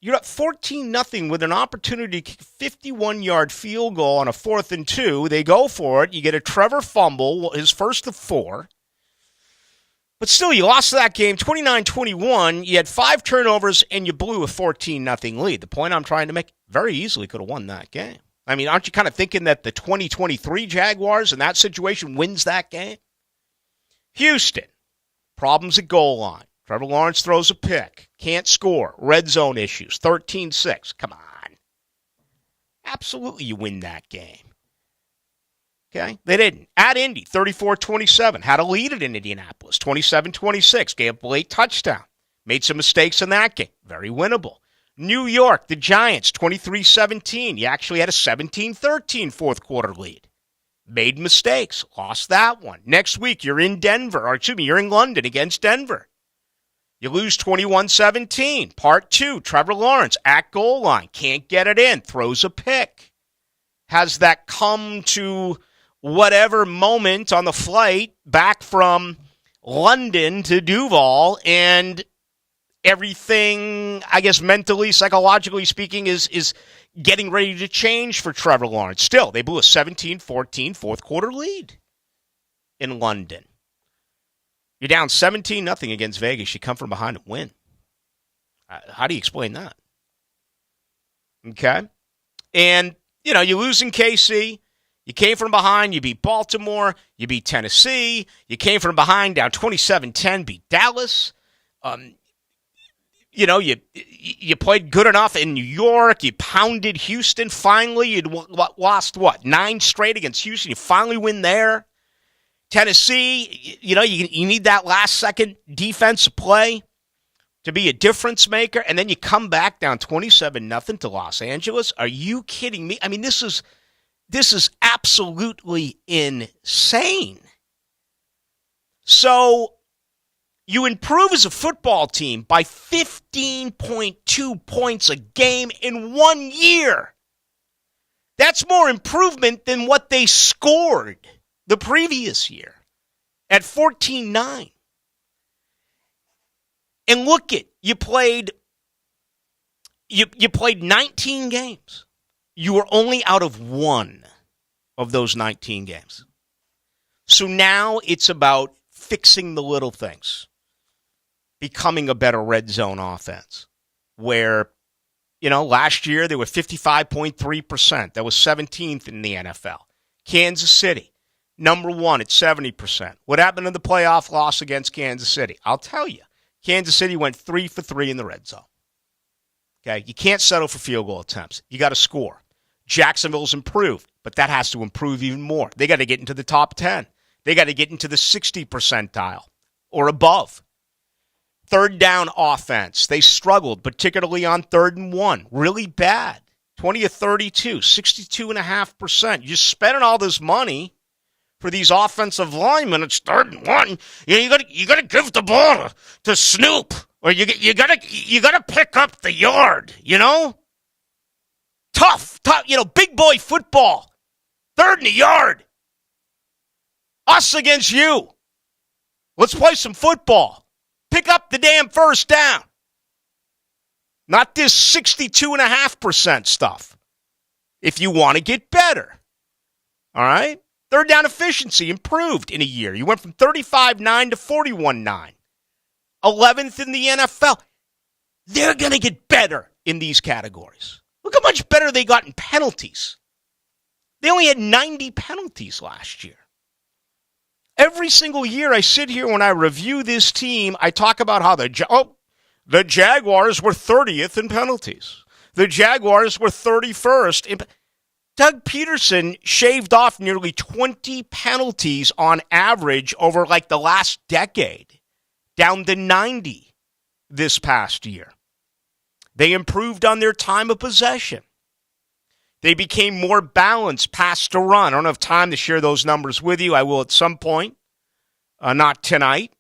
You're up 14-0 with an opportunity to kick a 51-yard field goal on a 4th and 2. They go for it. You get a Trevor fumble, his first of 4. But still, you lost that game 29-21. You had 5 turnovers, and you blew a 14-0 lead. The point I'm trying to make, very easily could have won that game. Aren't you kind of thinking that the 2023 Jaguars in that situation wins that game? Houston, problems at goal line. Trevor Lawrence throws a pick. Can't score. Red zone issues. 13-6. Come on. Absolutely you win that game. Okay? They didn't. At Indy, 34-27. Had a lead at Indianapolis. 27-26. Gave up a late touchdown. Made some mistakes in that game. Very winnable. New York, the Giants, 23-17. You actually had a 17-13 fourth quarter lead. Made mistakes. Lost that one. Next week, you're in you're in London against Denver. You lose 21-17. Part 2, Trevor Lawrence at goal line. Can't get it in. Throws a pick. Has that come to whatever moment on the flight back from London to Duval, and everything, I guess, mentally, psychologically speaking, is getting ready to change for Trevor Lawrence. Still, they blew a 17-14 fourth quarter lead in London. You're down 17-0 against Vegas. You come from behind and win. How do you explain that? Okay? And, you lose in KC. You came from behind. You beat Baltimore. You beat Tennessee. You came from behind, down 27-10, beat Dallas. You played good enough in New York. You pounded Houston. Finally, you'd lost, 9 straight against Houston. You finally win there. Tennessee, you need that last-second defensive play to be a difference maker, and then you come back down 27-0 to Los Angeles. Are you kidding me? This is absolutely insane. So you improve as a football team by 15.2 points a game in 1 year. That's more improvement than what they scored the previous year at 14-9. And look it, you played 19 games. You were only out of 1 of those 19 games. So now it's about fixing the little things, becoming a better red zone offense, where, last year they were 55.3%. That was 17th in the NFL. Kansas City, number 1 at 70%. What happened in the playoff loss against Kansas City? I'll tell you. Kansas City went 3 for 3 in the red zone. Okay? You can't settle for field goal attempts. You got to score. Jacksonville's improved, but that has to improve even more. They got to get into the top 10. They got to get into the 60 percentile or above. Third down offense. They struggled, particularly on 3rd and 1. Really bad. 20 of 32, 62.5%. You're spending all this money for these offensive linemen. It's 3rd and 1. You gotta give the ball to Snoop, or you gotta pick up the yard. Tough. Big boy football. 3rd and a yard. Us against you. Let's play some football. Pick up the damn first down. Not this 62.5% stuff. If you want to get better. All right? Third down efficiency improved in a year. You went from 35.9 to 41.9. 11th in the NFL. They're going to get better in these categories. Look how much better they got in penalties. They only had 90 penalties last year. Every single year I sit here when I review this team, I talk about how the Jaguars were 30th in penalties. The Jaguars were 31st. Doug Peterson shaved off nearly 20 penalties on average over like the last decade, down to 90 this past year. They improved on their time of possession. They became more balanced pass to run. I don't have time to share those numbers with you. I will at some point, not tonight.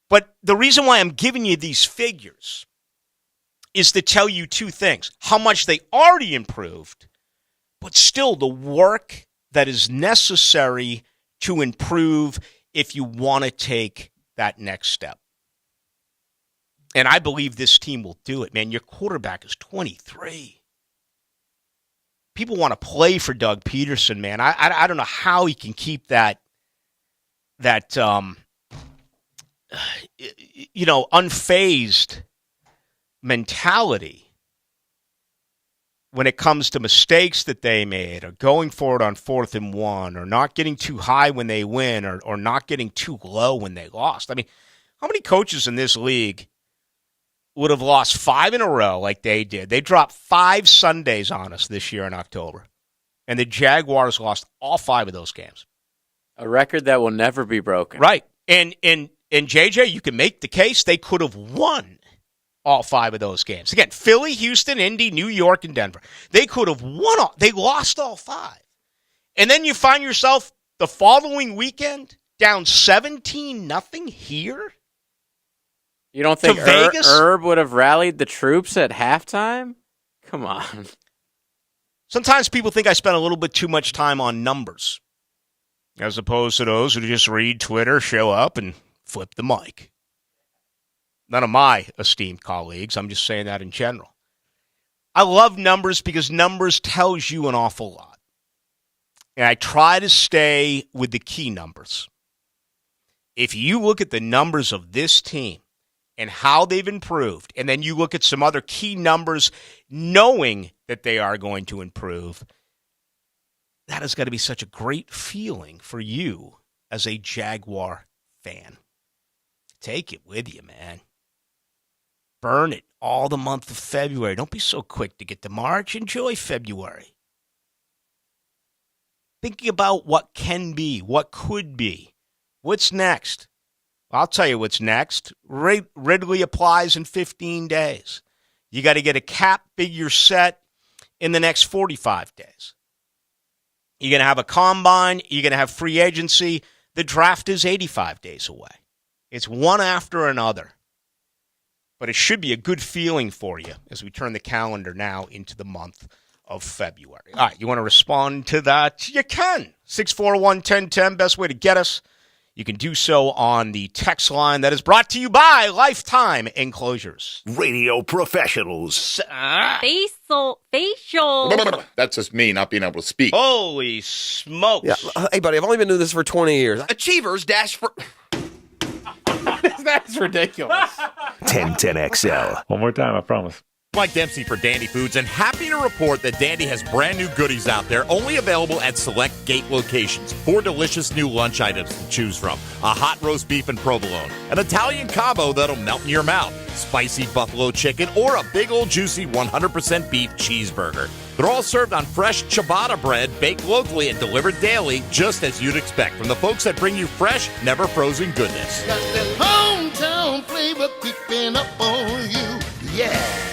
But the reason why I'm giving you these figures is to tell you two things. How much they already improved, but still the work that is necessary to improve if you want to take that next step. And I believe this team will do it, man. Your quarterback is 23. People want to play for Doug Peterson, man. I don't know how he can keep that unfazed mentality when it comes to mistakes that they made, or going for it on 4th and 1, or not getting too high when they win, or not getting too low when they lost. I mean, how many coaches in this league would have lost 5 in a row like they did? They dropped 5 Sundays on us this year in October. And the Jaguars lost all 5 of those games. A record that will never be broken. Right. And JJ, you can make the case they could have won all 5 of those games. Again, Philly, Houston, Indy, New York, and Denver. They could have won all. They lost all 5. And then you find yourself the following weekend down 17-0 here. You don't think Herb would have rallied the troops at halftime? Come on. Sometimes people think I spend a little bit too much time on numbers, as opposed to those who just read Twitter, show up, and flip the mic. None of my esteemed colleagues. I'm just saying that in general. I love numbers because numbers tells you an awful lot. And I try to stay with the key numbers. If you look at the numbers of this team, and how they've improved, and then you look at some other key numbers knowing that they are going to improve, that has got to be such a great feeling for you as a Jaguar fan. Take it with you, man. Burn it all the month of February. Don't be so quick to get to March. Enjoy February. Thinking about what can be, what could be, what's next. I'll tell you what's next. Ridley applies in 15 days. You got to get a cap figure set in the next 45 days. You're going to have a combine. You're going to have free agency. The draft is 85 days away. It's one after another. But it should be a good feeling for you as we turn the calendar now into the month of February. All right, you want to respond to that? You can. 641-1010, best way to get us. You can do so on the text line that is brought to you by Lifetime Enclosures. Radio professionals. Facial. That's just me not being able to speak. Holy smokes. Yeah. Hey, buddy, I've only been doing this for 20 years. Achievers dash for... That's ridiculous. 1010XL. One more time, I promise. Mike Dempsey for Dandy Foods, and happy to report that Dandy has brand new goodies out there, only available at select gate locations. 4 delicious new lunch items to choose from. A hot roast beef and provolone, an Italian combo that'll melt in your mouth, spicy buffalo chicken, or a big old juicy 100% beef cheeseburger. They're all served on fresh ciabatta bread, baked locally and delivered daily, just as you'd expect from the folks that bring you fresh, never frozen goodness. Got that hometown flavor creeping up on you, yeah.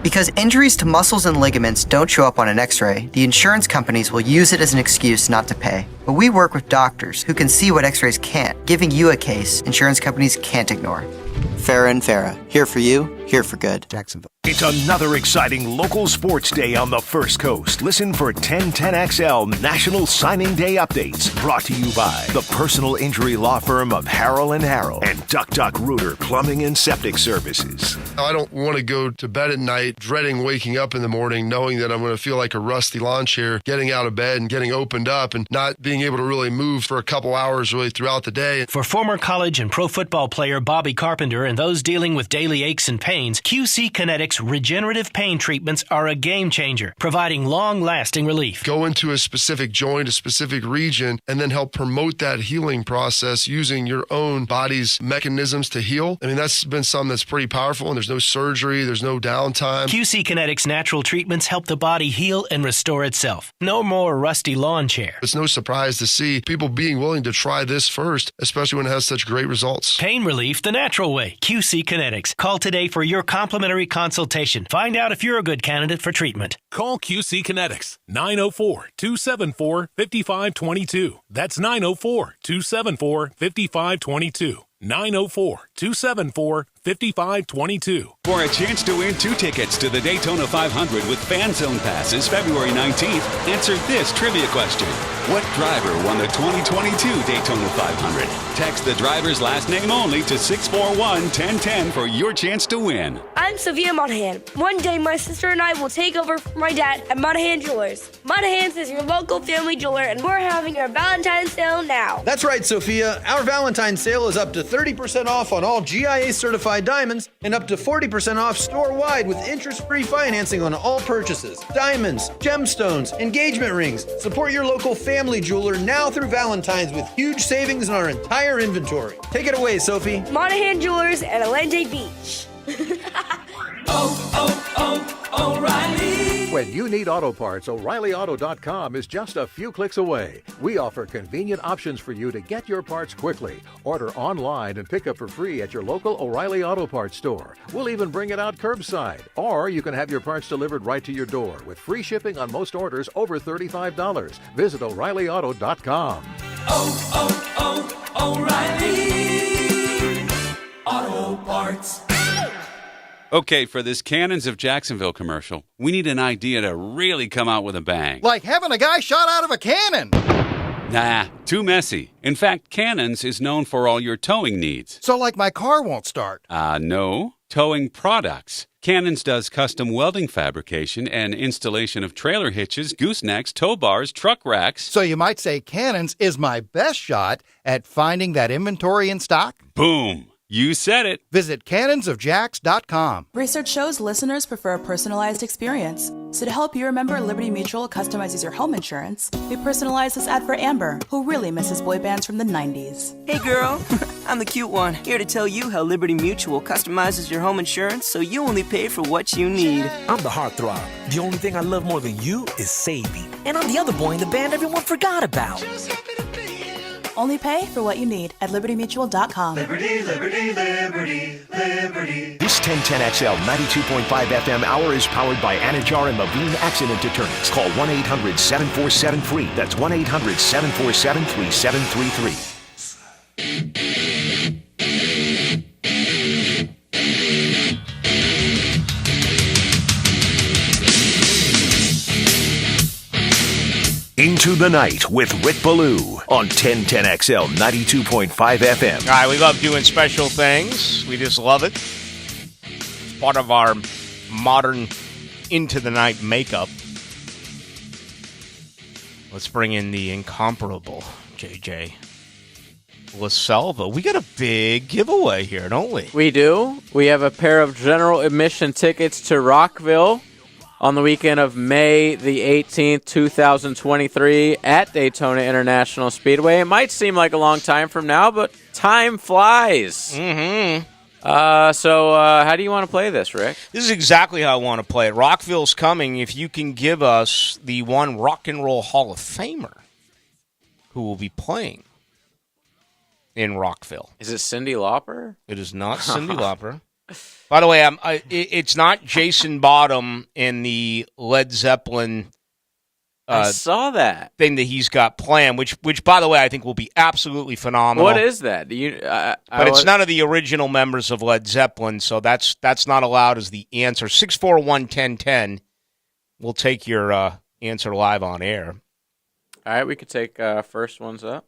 Because injuries to muscles and ligaments don't show up on an x-ray, the insurance companies will use it as an excuse not to pay. But we work with doctors who can see what x-rays can't, giving you a case insurance companies can't ignore. Farah and Farah, here for you, here for good. Jacksonville. It's another exciting local sports day on the First Coast. Listen for 1010XL National Signing Day updates, brought to you by the personal injury law firm of Harrell & Harrell and Duck Duck Rooter Plumbing and Septic Services. I don't want to go to bed at night dreading waking up in the morning knowing that I'm going to feel like a rusty lawn chair getting out of bed and getting opened up and not being able to really move for a couple hours really throughout the day. For former college and pro football player Bobby Carpenter and those dealing with daily aches and pains, QC Kinetics regenerative pain treatments are a game changer, providing long-lasting relief. Go into a specific joint, a specific region, and then help promote that healing process using your own body's mechanisms to heal. I mean, that's been something that's pretty powerful, and there's no surgery, there's no downtime. QC Kinetics natural treatments help the body heal and restore itself. No more rusty lawn chair. It's no surprise to see people being willing to try this first, especially when it has such great results. Pain relief the natural way. QC Kinetics. Call today for your complimentary consultation. Find out if you're a good candidate for treatment. Call QC Kinetics, 904-274-5522. That's 904-274-5522. 904-274-5522. For a chance to win 2 tickets to the Daytona 500 with Fan Zone passes February 19th, answer this trivia question. What driver won the 2022 Daytona 500? Text the driver's last name only to 641-1010 for your chance to win. I'm Sophia Monahan. One day my sister and I will take over for my dad at Monahan Jewelers. Monahan's is your local family jeweler, and we're having our Valentine's sale now. That's right, Sophia. Our Valentine's sale is up to 30% off on all GIA certified diamonds and up to 40% off store-wide with interest-free financing on all purchases. Diamonds, gemstones, engagement rings. Support your local family jeweler now through Valentine's with huge savings on our entire inventory. Take it away, Sophie. Monahan Jewelers at Allende Beach. O'Reilly. When you need auto parts, O'ReillyAuto.com is just a few clicks away. We offer convenient options for you to get your parts quickly. Order online and pick up for free at your local O'Reilly Auto Parts store. We'll even bring it out curbside. Or you can have your parts delivered right to your door with free shipping on most orders over $35. Visit O'ReillyAuto.com. O'Reilly Auto Parts. Okay, for this Cannons of Jacksonville commercial, we need an idea to really come out with a bang. Like having a guy shot out of a cannon. Nah, too messy. In fact, Cannons is known for all your towing needs. So like my car won't start. No. Towing products. Cannons does custom welding fabrication and installation of trailer hitches, goosenecks, tow bars, truck racks. So you might say Cannons is my best shot at finding that inventory in stock? Boom. You said it. Visit cannonsofjacks.com. Research shows listeners prefer a personalized experience. So to help you remember, Liberty Mutual customizes your home insurance. We personalized this ad for Amber, who really misses boy bands from the 90s. Hey girl, I'm the cute one, here to tell you how Liberty Mutual customizes your home insurance so you only pay for what you need. I'm the heartthrob. The only thing I love more than you is saving. And I'm the other boy in the band everyone forgot about. Only pay for what you need at libertymutual.com. Liberty, liberty, liberty, liberty. This 1010XL 92.5 FM hour is powered by Anajar and Levine Accident Attorneys. Call 1-800-747-FREE. That's 1-800-747-3733. Into the Night with Rick Ballou on 1010XL 92.5 FM. All right, we love doing special things. We just love it. It's part of our modern Into the Night makeup. Let's bring in the incomparable JJ LaSalva. We got a big giveaway here, don't we? We do. We have a pair of general admission tickets to Rockville on the weekend of May the 18th, 2023 at Daytona International Speedway. It might seem like a long time from now, but time flies. Mm-hmm. So how do you want to play this, Rick? This is exactly how I want to play it. Rockville's coming if you can give us the one Rock and Roll Hall of Famer who will be playing in Rockville. Is it Cyndi Lauper? It is not Cyndi Lauper. By the way, it's not Jason Bottom in the Led Zeppelin I saw that thing that he's got planned, which by the way, I think will be absolutely phenomenal. What is that? But it's none of the original members of Led Zeppelin, so that's not allowed as the answer. 641-1010. We'll take your answer live on air. All right, we could take first ones up.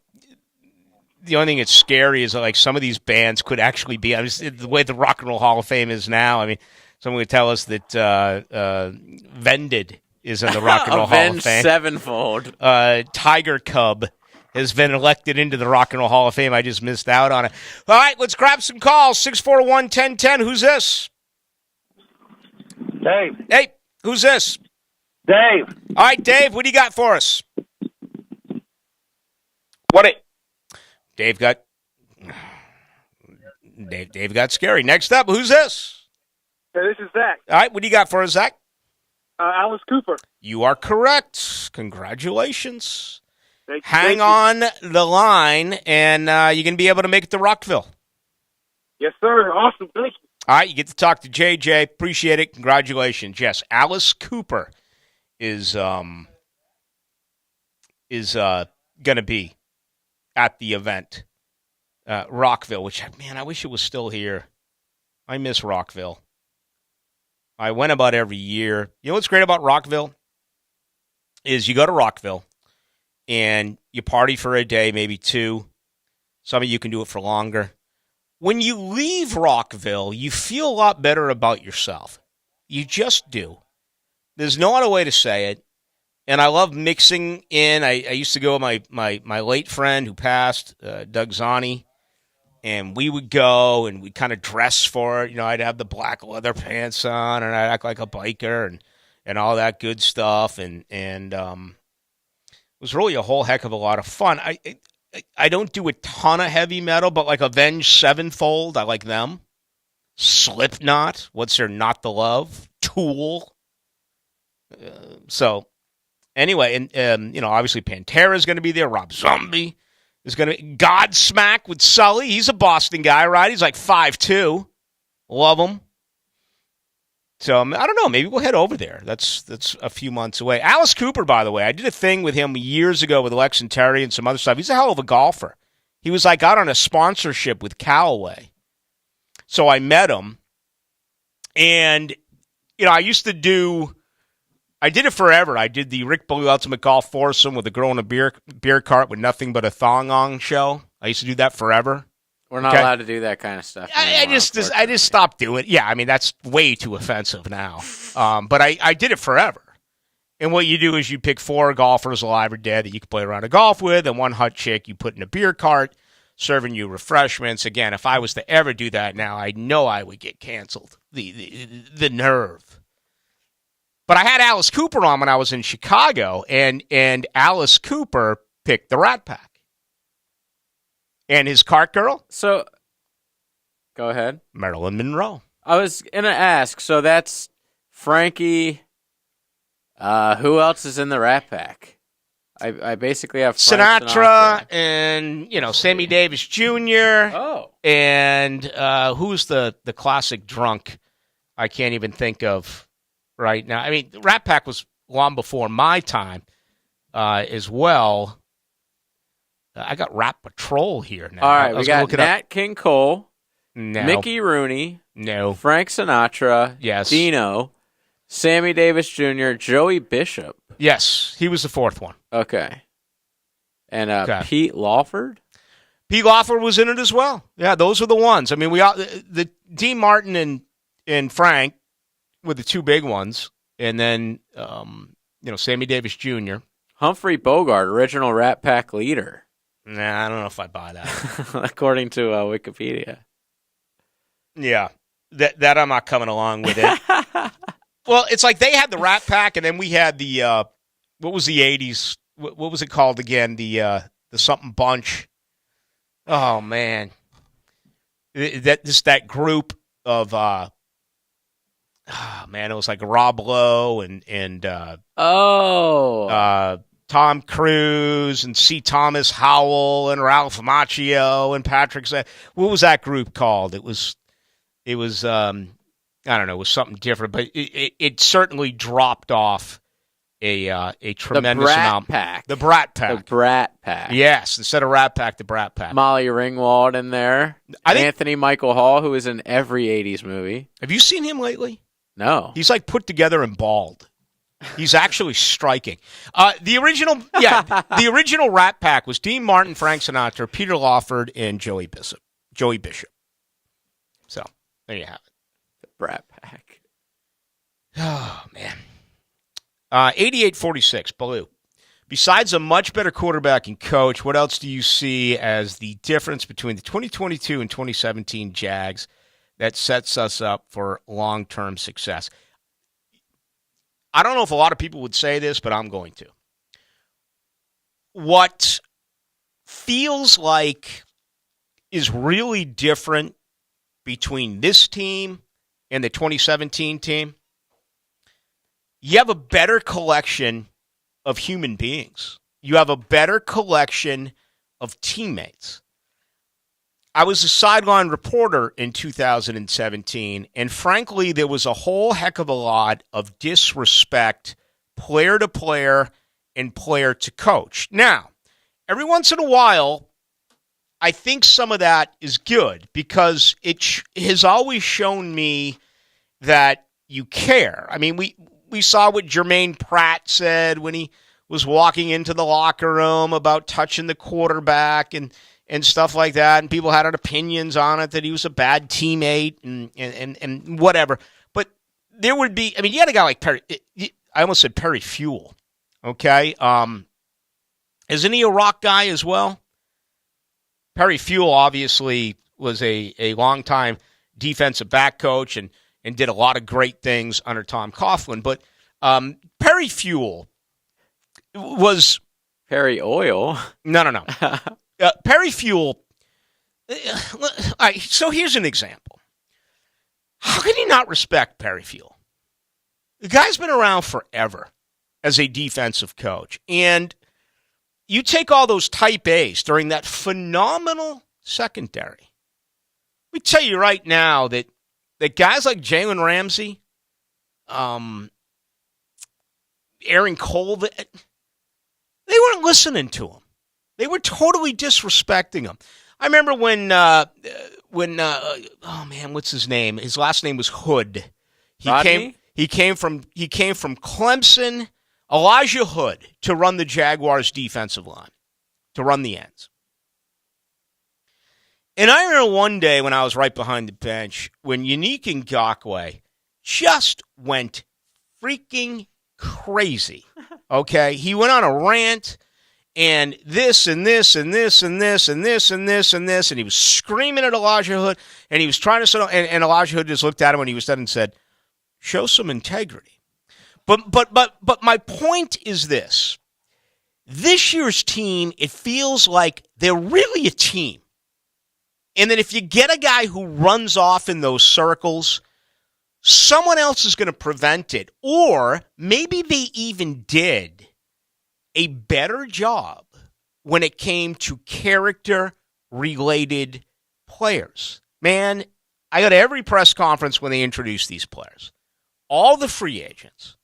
The only thing that's scary is that, like, some of these bands could actually be, the way the Rock and Roll Hall of Fame is now. I mean, someone would tell us that Vended is in the Rock and Roll Hall of Fame. Sevenfold. Tiger Cub has been elected into the Rock and Roll Hall of Fame. I just missed out on it. All right, let's grab some calls. 641-1010. Who's this? Dave. Hey, who's this? Dave. All right, Dave, what do you got for us? Dave got scary. Next up, who's this? Hey, this is Zach. All right, what do you got for us, Zach? Alice Cooper. You are correct. Congratulations. Thank you. On the line, and you're going to be able to make it to Rockville. Yes, sir. Awesome. Thank you. All right, you get to talk to JJ. Appreciate it. Congratulations. Yes, Alice Cooper is going to be at the event, Rockville, which, man, I wish it was still here. I miss Rockville. I went about every year. You know what's great about Rockville? Is you go to Rockville and you party for a day, maybe two. Some of you can do it for longer. When you leave Rockville, you feel a lot better about yourself. You just do. There's no other way to say it. And I love mixing in. I used to go with my late friend who passed, Doug Zani, and we would go and we'd kind of dress for it. You know, I'd have the black leather pants on, and I'd act like a biker and all that good stuff. And it was really a whole heck of a lot of fun. I don't do a ton of heavy metal, but like Avenged Sevenfold, I like them. Slipknot, What's There Not to Love? Tool. Anyway, and obviously Pantera is going to be there. Rob Zombie is going to be. Godsmack with Sully. He's a Boston guy, right? He's like 5'2". Love him. So I don't know. Maybe we'll head over there. That's a few months away. Alice Cooper, by the way, I did a thing with him years ago with Lex and Terry and some other stuff. He's a hell of a golfer. He was like out on a sponsorship with Callaway. So I met him, and I used to do. I did it forever. I did the Rick Ballou Ultimate Golf Foursome with a girl in a beer cart with nothing but a thong on show. I used to do that forever. We're not allowed to do that kind of stuff anymore, I just stopped doing it. Yeah, I mean, that's way too offensive now. But I did it forever. And what you do is you pick 4 golfers, alive or dead, that you can play around a golf with, and one hot chick you put in a beer cart, serving you refreshments. Again, if I was to ever do that now, I know I would get canceled. The nerve. But I had Alice Cooper on when I was in Chicago, and Alice Cooper picked the Rat Pack. And his cart girl? So, go ahead. Marilyn Monroe. I was going to ask, so that's Frankie. Who else is in the Rat Pack? I basically have Frank Sinatra and, Sammy Davis Jr. Oh. And who's the classic drunk I can't even think of right now. I mean, the Rat Pack was long before my time as well. I got Rat Patrol here now. All right, we got Nat King Cole, no. Mickey Rooney, no. Frank Sinatra, yes. Dino, Sammy Davis Jr., Joey Bishop. Yes, he was the 4th one. Okay. And Pete Lawford? Pete Lawford was in it as well. Yeah, those are the ones. I mean, the Dean Martin and Frank were the 2 big ones, and then Sammy Davis Jr. Humphrey Bogart, original Rat Pack leader. Nah, I don't know if I buy that. According to Wikipedia. Yeah, that I'm not coming along with it. Well, it's like they had the Rat Pack, and then we had the what was the 80s? What was it called again? The something bunch. Oh man, that group of it was like Rob Lowe and Tom Cruise and C. Thomas Howell and Ralph Macchio and Patrick. What was that group called? It was I don't know, it was something different, but it certainly dropped off a tremendous amount. Pack. The Brat Pack. The Brat Pack. Yes, instead of Rat Pack, the Brat Pack. Molly Ringwald in there. Anthony Michael Hall, who is in every 80s movie. Have you seen him lately? No. He's like put together and bald. He's actually striking. The original Rat Pack was Dean Martin, Frank Sinatra, Peter Lawford, and Joey Bishop. So, there you have it. The Brat Pack. Oh, man. 88-46, Ballou. Besides a much better quarterback and coach, what else do you see as the difference between the 2022 and 2017 Jags that sets us up for long-term success? I don't know if a lot of people would say this, but I'm going to. What feels like is really different between this team and the 2017 team, you have a better collection of human beings. You have a better collection of teammates. I was a sideline reporter in 2017, and frankly, there was a whole heck of a lot of disrespect, player to player and player to coach. Now, every once in a while, I think some of that is good because it has always shown me that you care. I mean, we saw what Jermaine Pratt said when he was walking into the locker room about touching the quarterback and stuff like that, and people had opinions on it that he was a bad teammate and whatever. But there would be, I mean, you had a guy like Perry. I almost said Perry Fuel. Okay, isn't he a rock guy as well? Perry Fuel obviously was a longtime defensive back coach and did a lot of great things under Tom Coughlin. But Perry Fuel was Perry Oil. No. Perry Fuel. All right, so here's an example. How can you not respect Perry Fuel? The guy's been around forever as a defensive coach. And you take all those type A's during that phenomenal secondary. Let me tell you right now that guys like Jalen Ramsey, Aaron Cole, they weren't listening to him. They were totally disrespecting him. I remember when what's his name? His last name was Hood. He came from Clemson, Elijah Hood, to run the Jaguars' defensive line, to run the ends. And I remember one day when I was right behind the bench when Unique Ngakoue just went freaking crazy. Okay? He went on a rant and this and this and this and this and this and this and this, and he was screaming at Elijah Hood, and he was trying to settle, and Elijah Hood just looked at him when he was done and said, "Show some integrity." But my point is this. This year's team, it feels like they're really a team. And then if you get a guy who runs off in those circles, someone else is going to prevent it. Or maybe they even did a better job when it came to character-related players. Man, I go to every press conference when they introduce these players. All the free agents,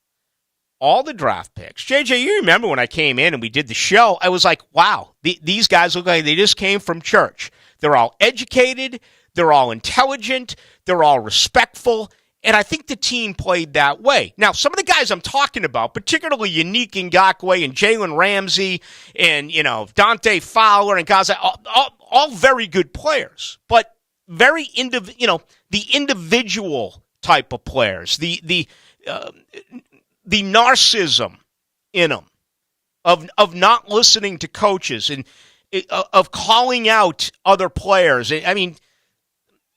all the draft picks. JJ, you remember when I came in and we did the show, I was like, wow, these guys look like they just came from church. They're all educated. They're all intelligent. They're all respectful. And I think the team played that way. Now, some of the guys I'm talking about, particularly Unique Ngakoue and Jalen Ramsey and, Dante Fowler and guys, all very good players, but very, the individual type of players, the narcissism in them of not listening to coaches and of calling out other players. I mean,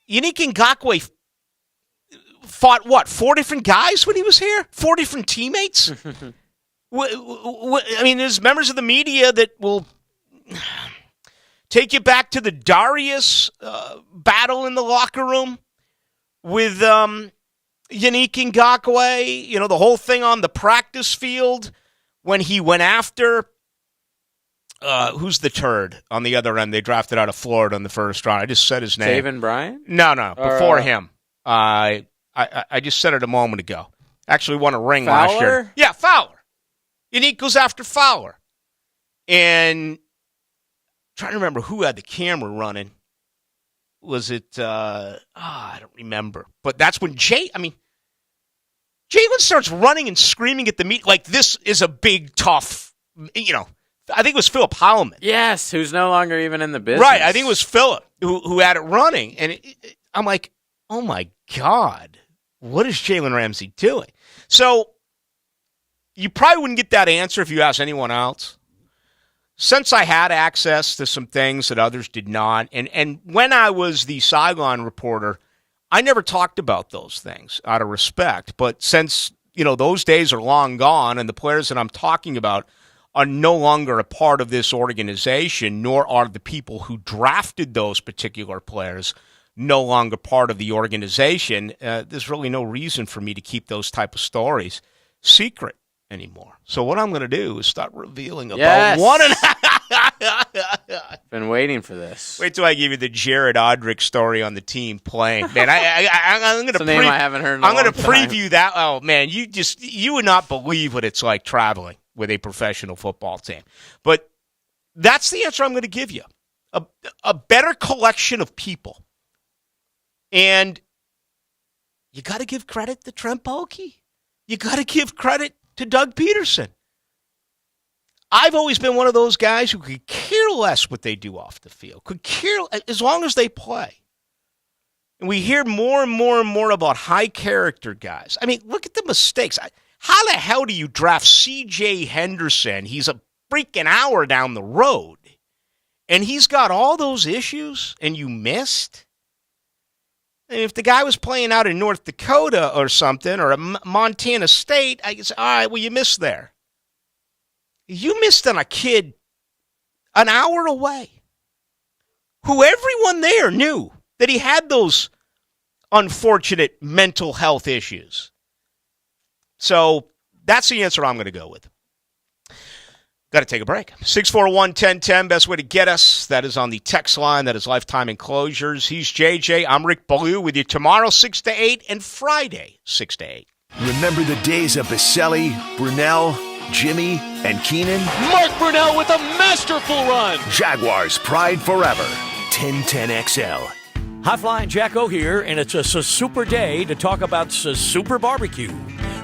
Unique Ngakoue fought, 4 different guys when he was here? 4 different teammates? I mean, there's members of the media that will take you back to the Darius battle in the locker room with Unique Ngakoue, the whole thing on the practice field when he went after who's the turd on the other end they drafted out of Florida in the first round. I just said his name. Taven Bryan? No, before him. I just said it a moment ago. Actually won a ring last year. Yeah, Fowler. Yannick goes after Fowler. And I'm trying to remember who had the camera running. Was it, I don't remember. But that's when Jalen starts running and screaming at the meet like this is a big, tough, I think it was Philip Heilman. Yes, who's no longer even in the business. Right, I think it was Philip who had it running. And I'm like, oh, my God, what is Jalen Ramsey doing? So you probably wouldn't get that answer if you asked anyone else. Since I had access to some things that others did not, and when I was the sideline reporter, I never talked about those things out of respect. But since, those days are long gone and the players that I'm talking about are no longer a part of this organization, nor are the people who drafted those particular players no longer part of the organization, there's really no reason for me to keep those type of stories secret anymore. So what I'm going to do is start revealing about one and Been waiting for this. Wait till I give you the Jared Odrick story on the team playing. Man, I'm going to I haven't heard in a I'm going long to preview that. Oh man, you would not believe what it's like traveling with a professional football team. But that's the answer I'm going to give you. A better collection of people. And you got to give credit to Trent Baalke. You got to give credit to Doug Peterson. I've always been one of those guys who could care less what they do off the field. Could care as long as they play. And we hear more and more and more about high character guys. I mean, look at the mistakes. How the hell do you draft C.J. Henderson? He's a freaking hour down the road. And he's got all those issues and you missed? And if the guy was playing out in North Dakota or something, or a Montana State, I guess, all right, well, you missed there. You missed on a kid an hour away who everyone there knew that he had those unfortunate mental health issues. So that's the answer I'm going to go with. Got to take a break. 641-1010, best way to get us. That is on the text line. That is Lifetime Enclosures. He's JJ. I'm Rick Ballou with you tomorrow, 6 to 8, and Friday, 6 to 8. Remember the days of Baselli, Brunell, Jimmy, and Keenan? Mark Brunell with a masterful run. Jaguars pride forever. 1010XL. High Flying Jacko here, and it's a super day to talk about super barbecue.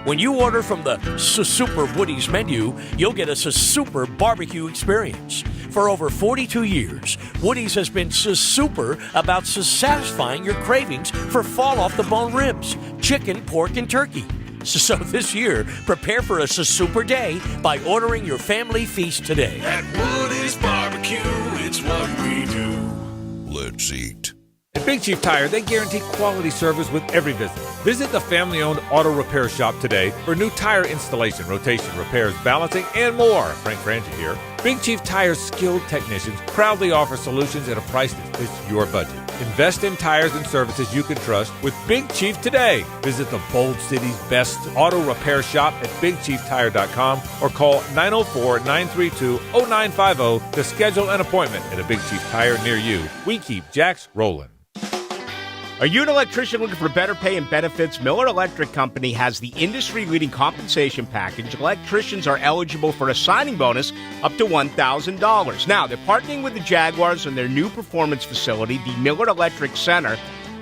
When you order from the Super Woody's menu, you'll get a super barbecue experience. For over 42 years, Woody's has been super about satisfying your cravings for fall-off-the-bone ribs, chicken, pork, and turkey. So this year, prepare for a super day by ordering your family feast today. At Woody's Barbecue, it's what we do. Let's eat. At Big Chief Tire, they guarantee quality service with every visit. Visit the family-owned auto repair shop today for new tire installation, rotation, repairs, balancing, and more. Frank Frangie here. Big Chief Tire's skilled technicians proudly offer solutions at a price that fits your budget. Invest in tires and services you can trust with Big Chief today. Visit the Bold City's best auto repair shop at BigChiefTire.com or call 904-932-0950 to schedule an appointment at a Big Chief Tire near you. We keep Jacks rolling. Are you an electrician looking for better pay and benefits? Miller Electric Company has the industry-leading compensation package. Electricians are eligible for a signing bonus up to $1,000. Now, they're partnering with the Jaguars on their new performance facility, the Miller Electric Center.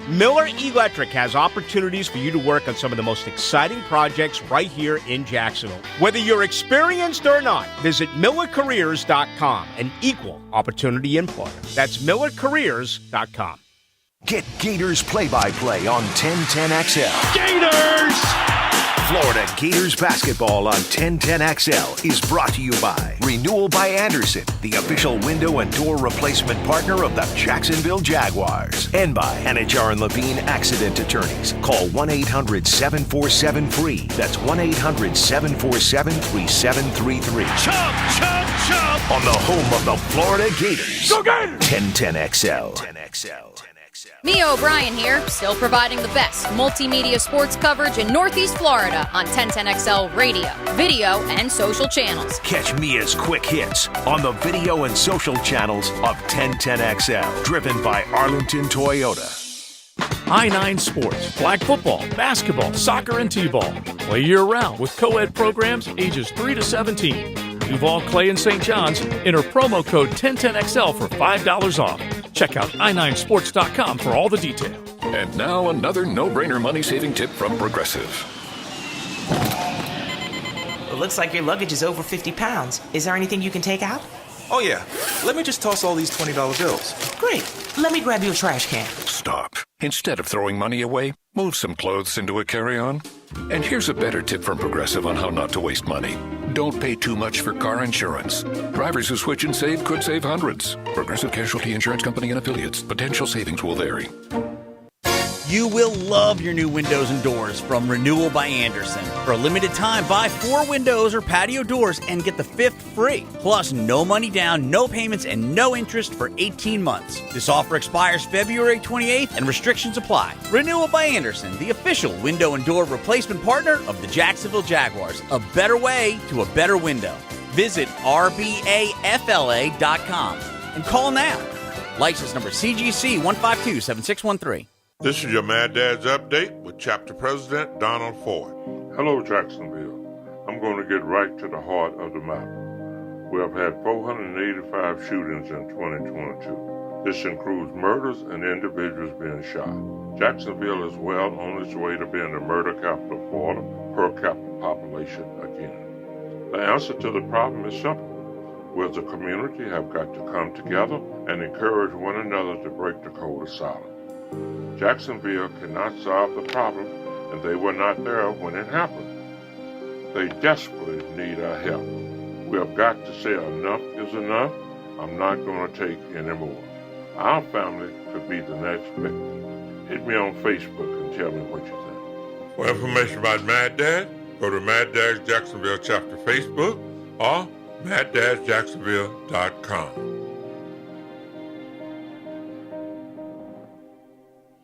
Miller Electric has opportunities for you to work on some of the most exciting projects right here in Jacksonville. Whether you're experienced or not, visit MillerCareers.com, an equal opportunity employer. That's MillerCareers.com. Get Gators play-by-play on 1010XL. Gators! Florida Gators basketball on 1010XL is brought to you by Renewal by Anderson, the official window and door replacement partner of the Jacksonville Jaguars. And by Anajar and Levine Accident Attorneys. Call 1-800-747-FREE. That's 1-800-747-3733. Chop, chop, chop! On the home of the Florida Gators. Go Gators! 1010XL. 1010XL. Mia O'Brien here, still providing the best multimedia sports coverage in Northeast Florida on 1010XL radio, video, and social channels. Catch Mia's quick hits on the video and social channels of 1010XL, driven by Arlington Toyota. I-9 Sports, flag football, basketball, soccer, and t-ball. Play year-round with co-ed programs ages 3 to 17. Duval, Clay, and St. John's. Enter promo code 1010XL for $5 off. Check out i9sports.com for all the details. And now another no-brainer money-saving tip from Progressive. It looks like your luggage is over 50 pounds. Is there anything you can take out? Oh, yeah. Let me just toss all these $20 bills. Great. Let me grab you a trash can. Stop. Instead of throwing money away, move some clothes into a carry-on. And here's a better tip from Progressive on how not to waste money. Don't pay too much for car insurance. Drivers who switch and save could save hundreds. Progressive Casualty Insurance Company and Affiliates. Potential savings will vary. You will love your new windows and doors from Renewal by Andersen. For a limited time, buy 4 windows or patio doors and get the 5th free. Plus, no money down, no payments, and no interest for 18 months. This offer expires February 28th and restrictions apply. Renewal by Andersen, the official window and door replacement partner of the Jacksonville Jaguars. A better way to a better window. Visit rbafla.com and call now. License number CGC 1527613. This is your Mad Dad's Update with Chapter President Donald Ford. Hello, Jacksonville. I'm going to get right to the heart of the matter. We have had 485 shootings in 2022. This includes murders and individuals being shot. Jacksonville is well on its way to being the murder capital of Florida per capita population again. The answer to the problem is simple. We as a community have got to come together and encourage one another to break the code of silence. Jacksonville cannot solve the problem, and they were not there when it happened. They desperately need our help. We have got to say enough is enough. I'm not going to take any more. Our family could be the next victim. Hit me on Facebook and tell me what you think. For information about Mad Dad, go to Mad Dad's Jacksonville Chapter Facebook or MadDad'sJacksonville.com.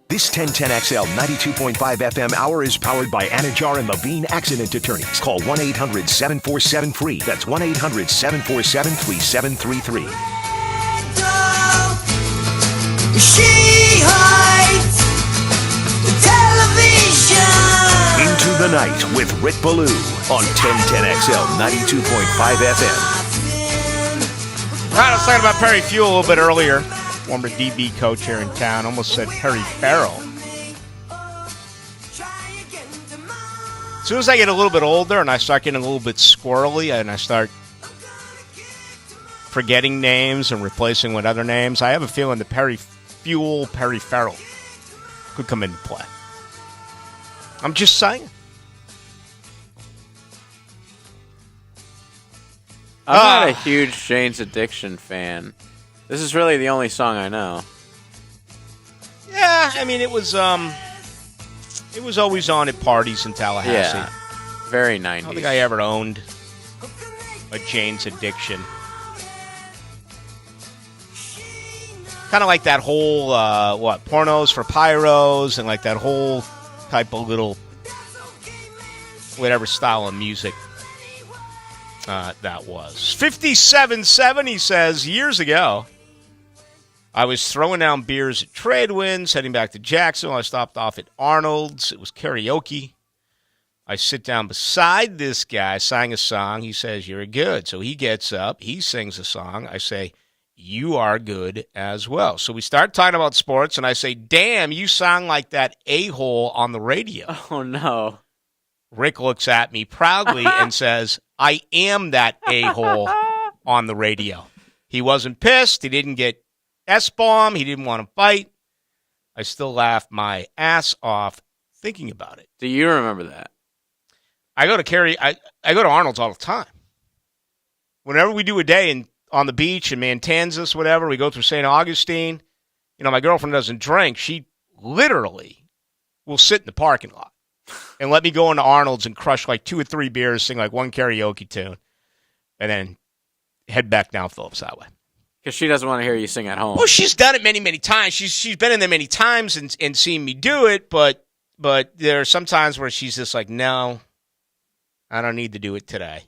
This 1010XL 92.5 FM hour is powered by Anajar and Levine Accident Attorneys. Call 1-800-747-FREE. That's 1-800-747-3733. She hides the television. Into the Night with Rick Ballou on 1010XL 92.5 FM. All right, I was talking about Perry Fuel a little bit earlier. Former DB coach here in town. Almost said Perry Farrell. As soon as I get a little bit older and I start getting a little bit squirrely and I start forgetting names and replacing with other names, I have a feeling that Perry Fuel, Perry Farrell could come into play. I'm just saying. I'm not a huge Jane's Addiction fan. This is really the only song I know. Yeah, I mean, it was always on at parties in Tallahassee. Yeah, very 90s. I don't think I ever owned a Jane's Addiction. Kind of like that whole, pornos for pyros and like that whole type of little, whatever style of music that was. 57.7, he says, years ago, I was throwing down beers at Tradewinds, heading back to Jacksonville. I stopped off at Arnold's. It was karaoke. I sit down beside this guy, sang a song. He says, "You're good." So he gets up. He sings a song. I say, "You are good as well." So we start talking about sports, and I say, "Damn, you sound like that a-hole on the radio." Oh, no. Rick looks at me proudly and says, "I am that a-hole on the radio." He wasn't pissed. He didn't get S-bomb. He didn't want to fight. I still laughed my ass off thinking about it. Do you remember that? I go to Arnold's all the time. Whenever we do a day on the beach in Matanzas, whatever, we go through St. Augustine. You know, my girlfriend doesn't drink. She literally will sit in the parking lot and let me go into Arnold's and crush like 2 or 3 beers, sing like one karaoke tune, and then head back down Phillips Highway. Because she doesn't want to hear you sing at home. Well, she's done it many, many times. She's been in there many times and seen me do it, but there are some times where she's just like, no, I don't need to do it today.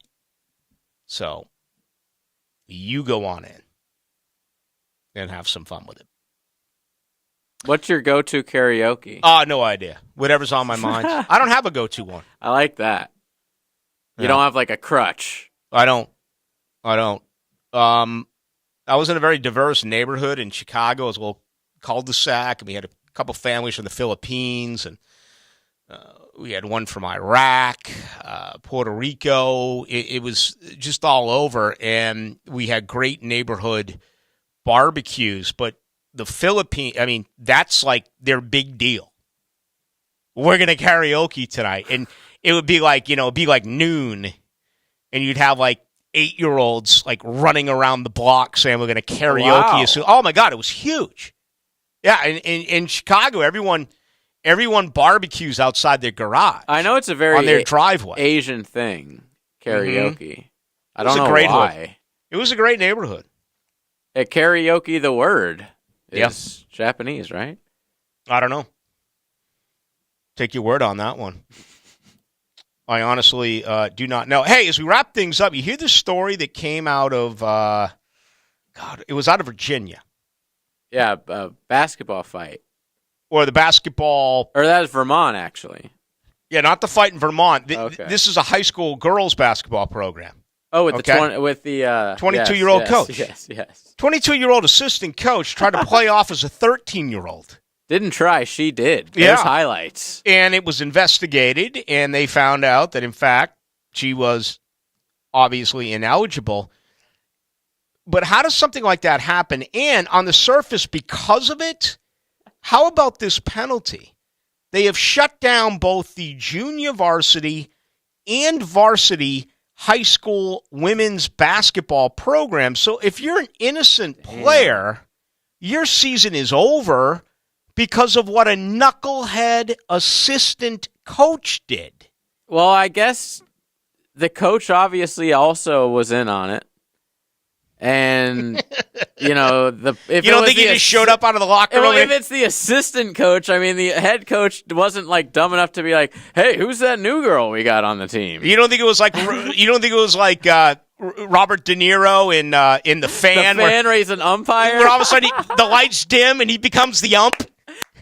So you go on in and have some fun with it. What's your go-to karaoke? No idea. Whatever's on my mind. I don't have a go-to one. I like that. You don't have like a crutch. I don't. I was in a very diverse neighborhood in Chicago. It was a little cul-de-sac, and we had a couple families from the Philippines, and we had one from Iraq, Puerto Rico. It was just all over, and we had great neighborhood barbecues. But the Philippines, I mean, that's like their big deal. We're going to karaoke tonight. And it would be like, noon, and you'd have like 8-year-olds like running around the block saying we're going to karaoke. Wow. Oh my God, it was huge. Yeah, in Chicago, everyone barbecues outside their garage. I know it's a very on their driveway. Asian thing, karaoke. Mm-hmm. I don't know why. Hood. It was a great neighborhood. Karaoke, the word is Japanese, right? I don't know. Take your word on that one. I honestly do not know. Hey, as we wrap things up, you hear the story that came out of, it was out of Virginia. Yeah, basketball fight. Or the basketball. Or that was Vermont, actually. Yeah, not the fight in Vermont. Okay. This is a high school girls basketball program. Oh, with the 22-year-old coach. Yes. 22-year-old assistant coach tried to play off as a 13-year-old. Didn't try. She did. There's highlights. And it was investigated, and they found out that, in fact, she was obviously ineligible. But how does something like that happen? And on the surface, because of it, how about this penalty? They have shut down both the junior varsity and varsity high school women's basketball program. So if you're an innocent player, your season is over because of what a knucklehead assistant coach did. Well, I guess the coach obviously also was in on it. And, if you don't think he just showed up out of the locker room? If it's the assistant coach, I mean, the head coach wasn't like dumb enough to be like, "Hey, who's that new girl we got on the team?" You don't think it was like Robert De Niro in The Fan? The Fan where he's an umpire? Where all of a sudden the lights dim and he becomes the ump?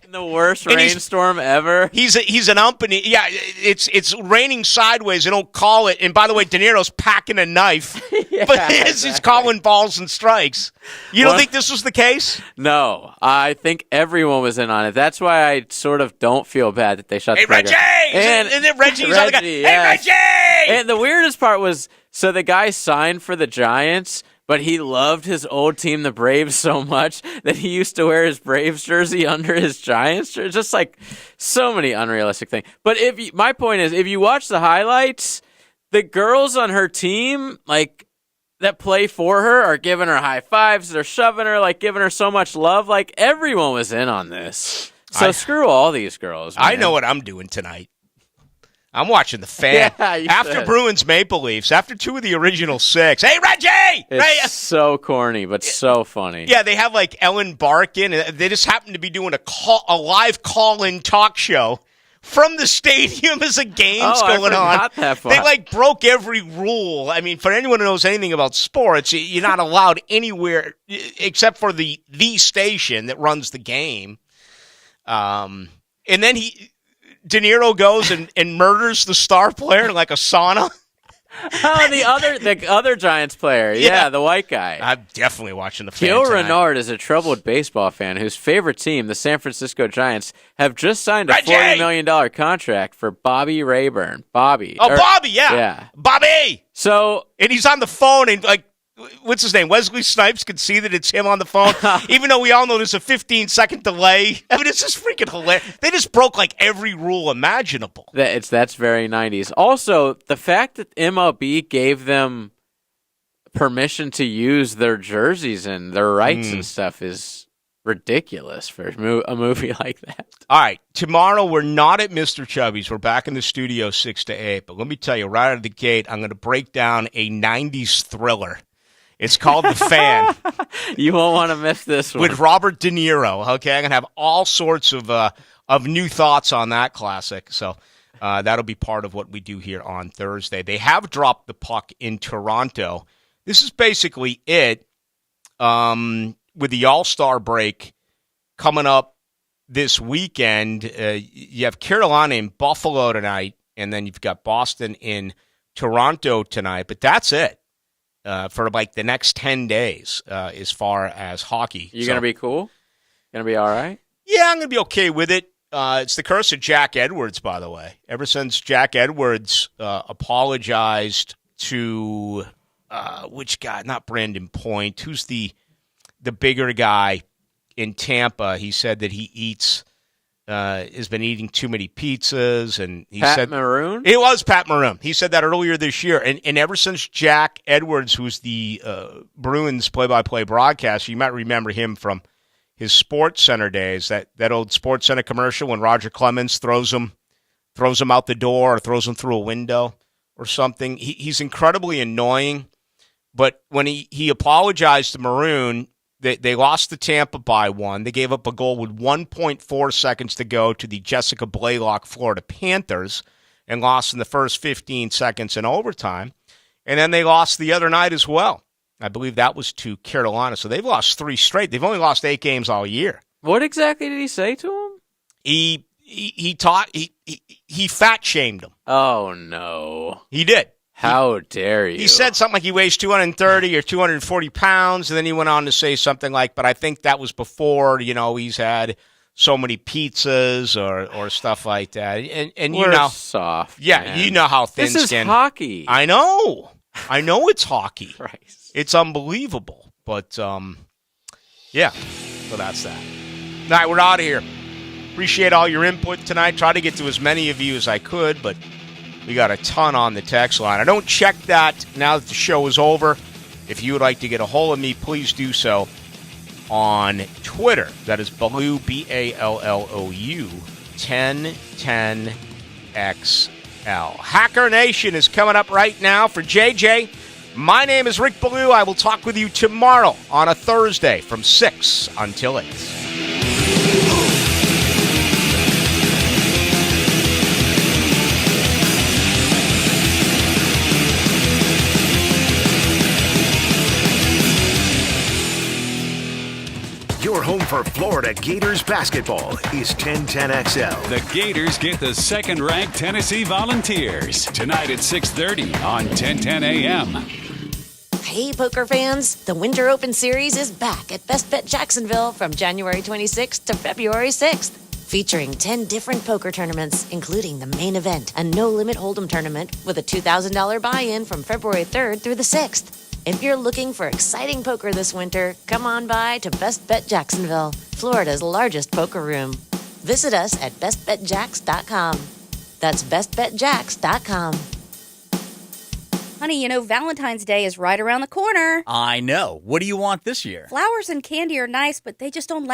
The worst rainstorm ever. He's an ump, and it's raining sideways. They don't call it. And by the way, De Niro's packing a knife, but he's calling balls and strikes. You don't think this was the case? No, I think everyone was in on it. That's why I sort of don't feel bad that they shut the program. Reggie! And then Reggie's on the guy. Yes. Hey, Reggie! And the weirdest part was, so the guy signed for the Giants, but he loved his old team, the Braves, so much that he used to wear his Braves jersey under his Giants jersey. Just like so many unrealistic things. But my point is, if you watch the highlights, the girls on her team, like that play for her, are giving her high fives. They're shoving her, like giving her so much love. Like everyone was in on this. So screw all these girls, man. I know what I'm doing tonight. I'm watching The Fan. After Bruins Maple Leafs, after 2 of the original 6. Hey, Reggie! It's so corny, but so funny. Yeah, they have like Ellen Barkin. They just happen to be doing a live call-in talk show from the stadium as a game's going on. They like broke every rule. I mean, for anyone who knows anything about sports, you're not allowed anywhere except for the station that runs the game. And then De Niro goes and murders the star player in like a sauna. Oh, the other Giants player. Yeah, the white guy. I'm definitely watching The Fan Gil tonight. Renard is a troubled baseball fan whose favorite team, the San Francisco Giants, have just signed a $40 million contract for Bobby Rayburn. Bobby. Bobby, yeah. Bobby! And he's on the phone and like, what's his name? Wesley Snipes can see that it's him on the phone, even though we all know there's a 15-second delay. I mean, it's just freaking hilarious. They just broke like every rule imaginable. That's very 90s. Also, the fact that MLB gave them permission to use their jerseys and their rights and stuff is ridiculous for a movie like that. All right, tomorrow we're not at Mr. Chubby's. We're back in the studio 6 to 8. But let me tell you, right out of the gate, I'm going to break down a 90s thriller. It's called The Fan. You won't want to miss this one. With Robert De Niro, okay? I'm going to have all sorts of new thoughts on that classic. So that'll be part of what we do here on Thursday. They have dropped the puck in Toronto. This is basically it with the All-Star break coming up this weekend. You have Carolina in Buffalo tonight, and then you've got Boston in Toronto tonight. But that's it for like the next 10 days as far as hockey. You going to be cool? Going to be all right? Yeah, I'm going to be okay with it. It's the curse of Jack Edwards, by the way. Ever since Jack Edwards apologized to which guy? Not Brandon Point. Who's the bigger guy in Tampa? He said that he has been eating too many pizzas, and he Pat said Maroon? It was Pat Maroon. He said that earlier this year, and ever since Jack Edwards, who's the Bruins play-by-play broadcaster, you might remember him from his Sports Center days, that old Sports Center commercial when Roger Clemens throws him out the door or throws him through a window or something. He's incredibly annoying, but when he apologized to Maroon, they lost to Tampa by 1. They gave up a goal with 1.4 seconds to go to the Jessica Blaylock Florida Panthers and lost in the first 15 seconds in overtime. And then they lost the other night as well. I believe that was to Carolina. So they've lost 3 straight. They've only lost 8 games all year. What exactly did he say to him? He fat shamed him. Oh, no. He did. How dare you? He said something like he weighs 230 or 240 pounds, and then he went on to say something like, but I think that was before, he's had so many pizzas or stuff like that. And We're soft. Yeah, man. you know how thin-skinned. This is hockey. I know it's hockey. Christ. It's unbelievable. But, yeah, so that's that. All right, we're out of here. Appreciate all your input tonight. Try to get to as many of you as I could, but we got a ton on the text line. I don't check that now that the show is over. If you would like to get a hold of me, please do so on Twitter. That is Ballou, Ballou, 1010XL. Hacker Nation is coming up right now for JJ. My name is Rick Ballou. I will talk with you tomorrow on a Thursday from 6 until 8. Your home for Florida Gators basketball is 1010XL. The Gators get the second-ranked Tennessee Volunteers tonight at 6:30 on 1010 AM. Hey, poker fans. The Winter Open Series is back at Best Bet Jacksonville from January 26th to February 6th. Featuring 10 different poker tournaments, including the main event, a no-limit hold'em tournament with a $2,000 buy-in from February 3rd through the 6th. If you're looking for exciting poker this winter, come on by to Best Bet Jacksonville, Florida's largest poker room. Visit us at bestbetjacks.com. That's bestbetjacks.com. Honey, Valentine's Day is right around the corner. I know. What do you want this year? Flowers and candy are nice, but they just don't last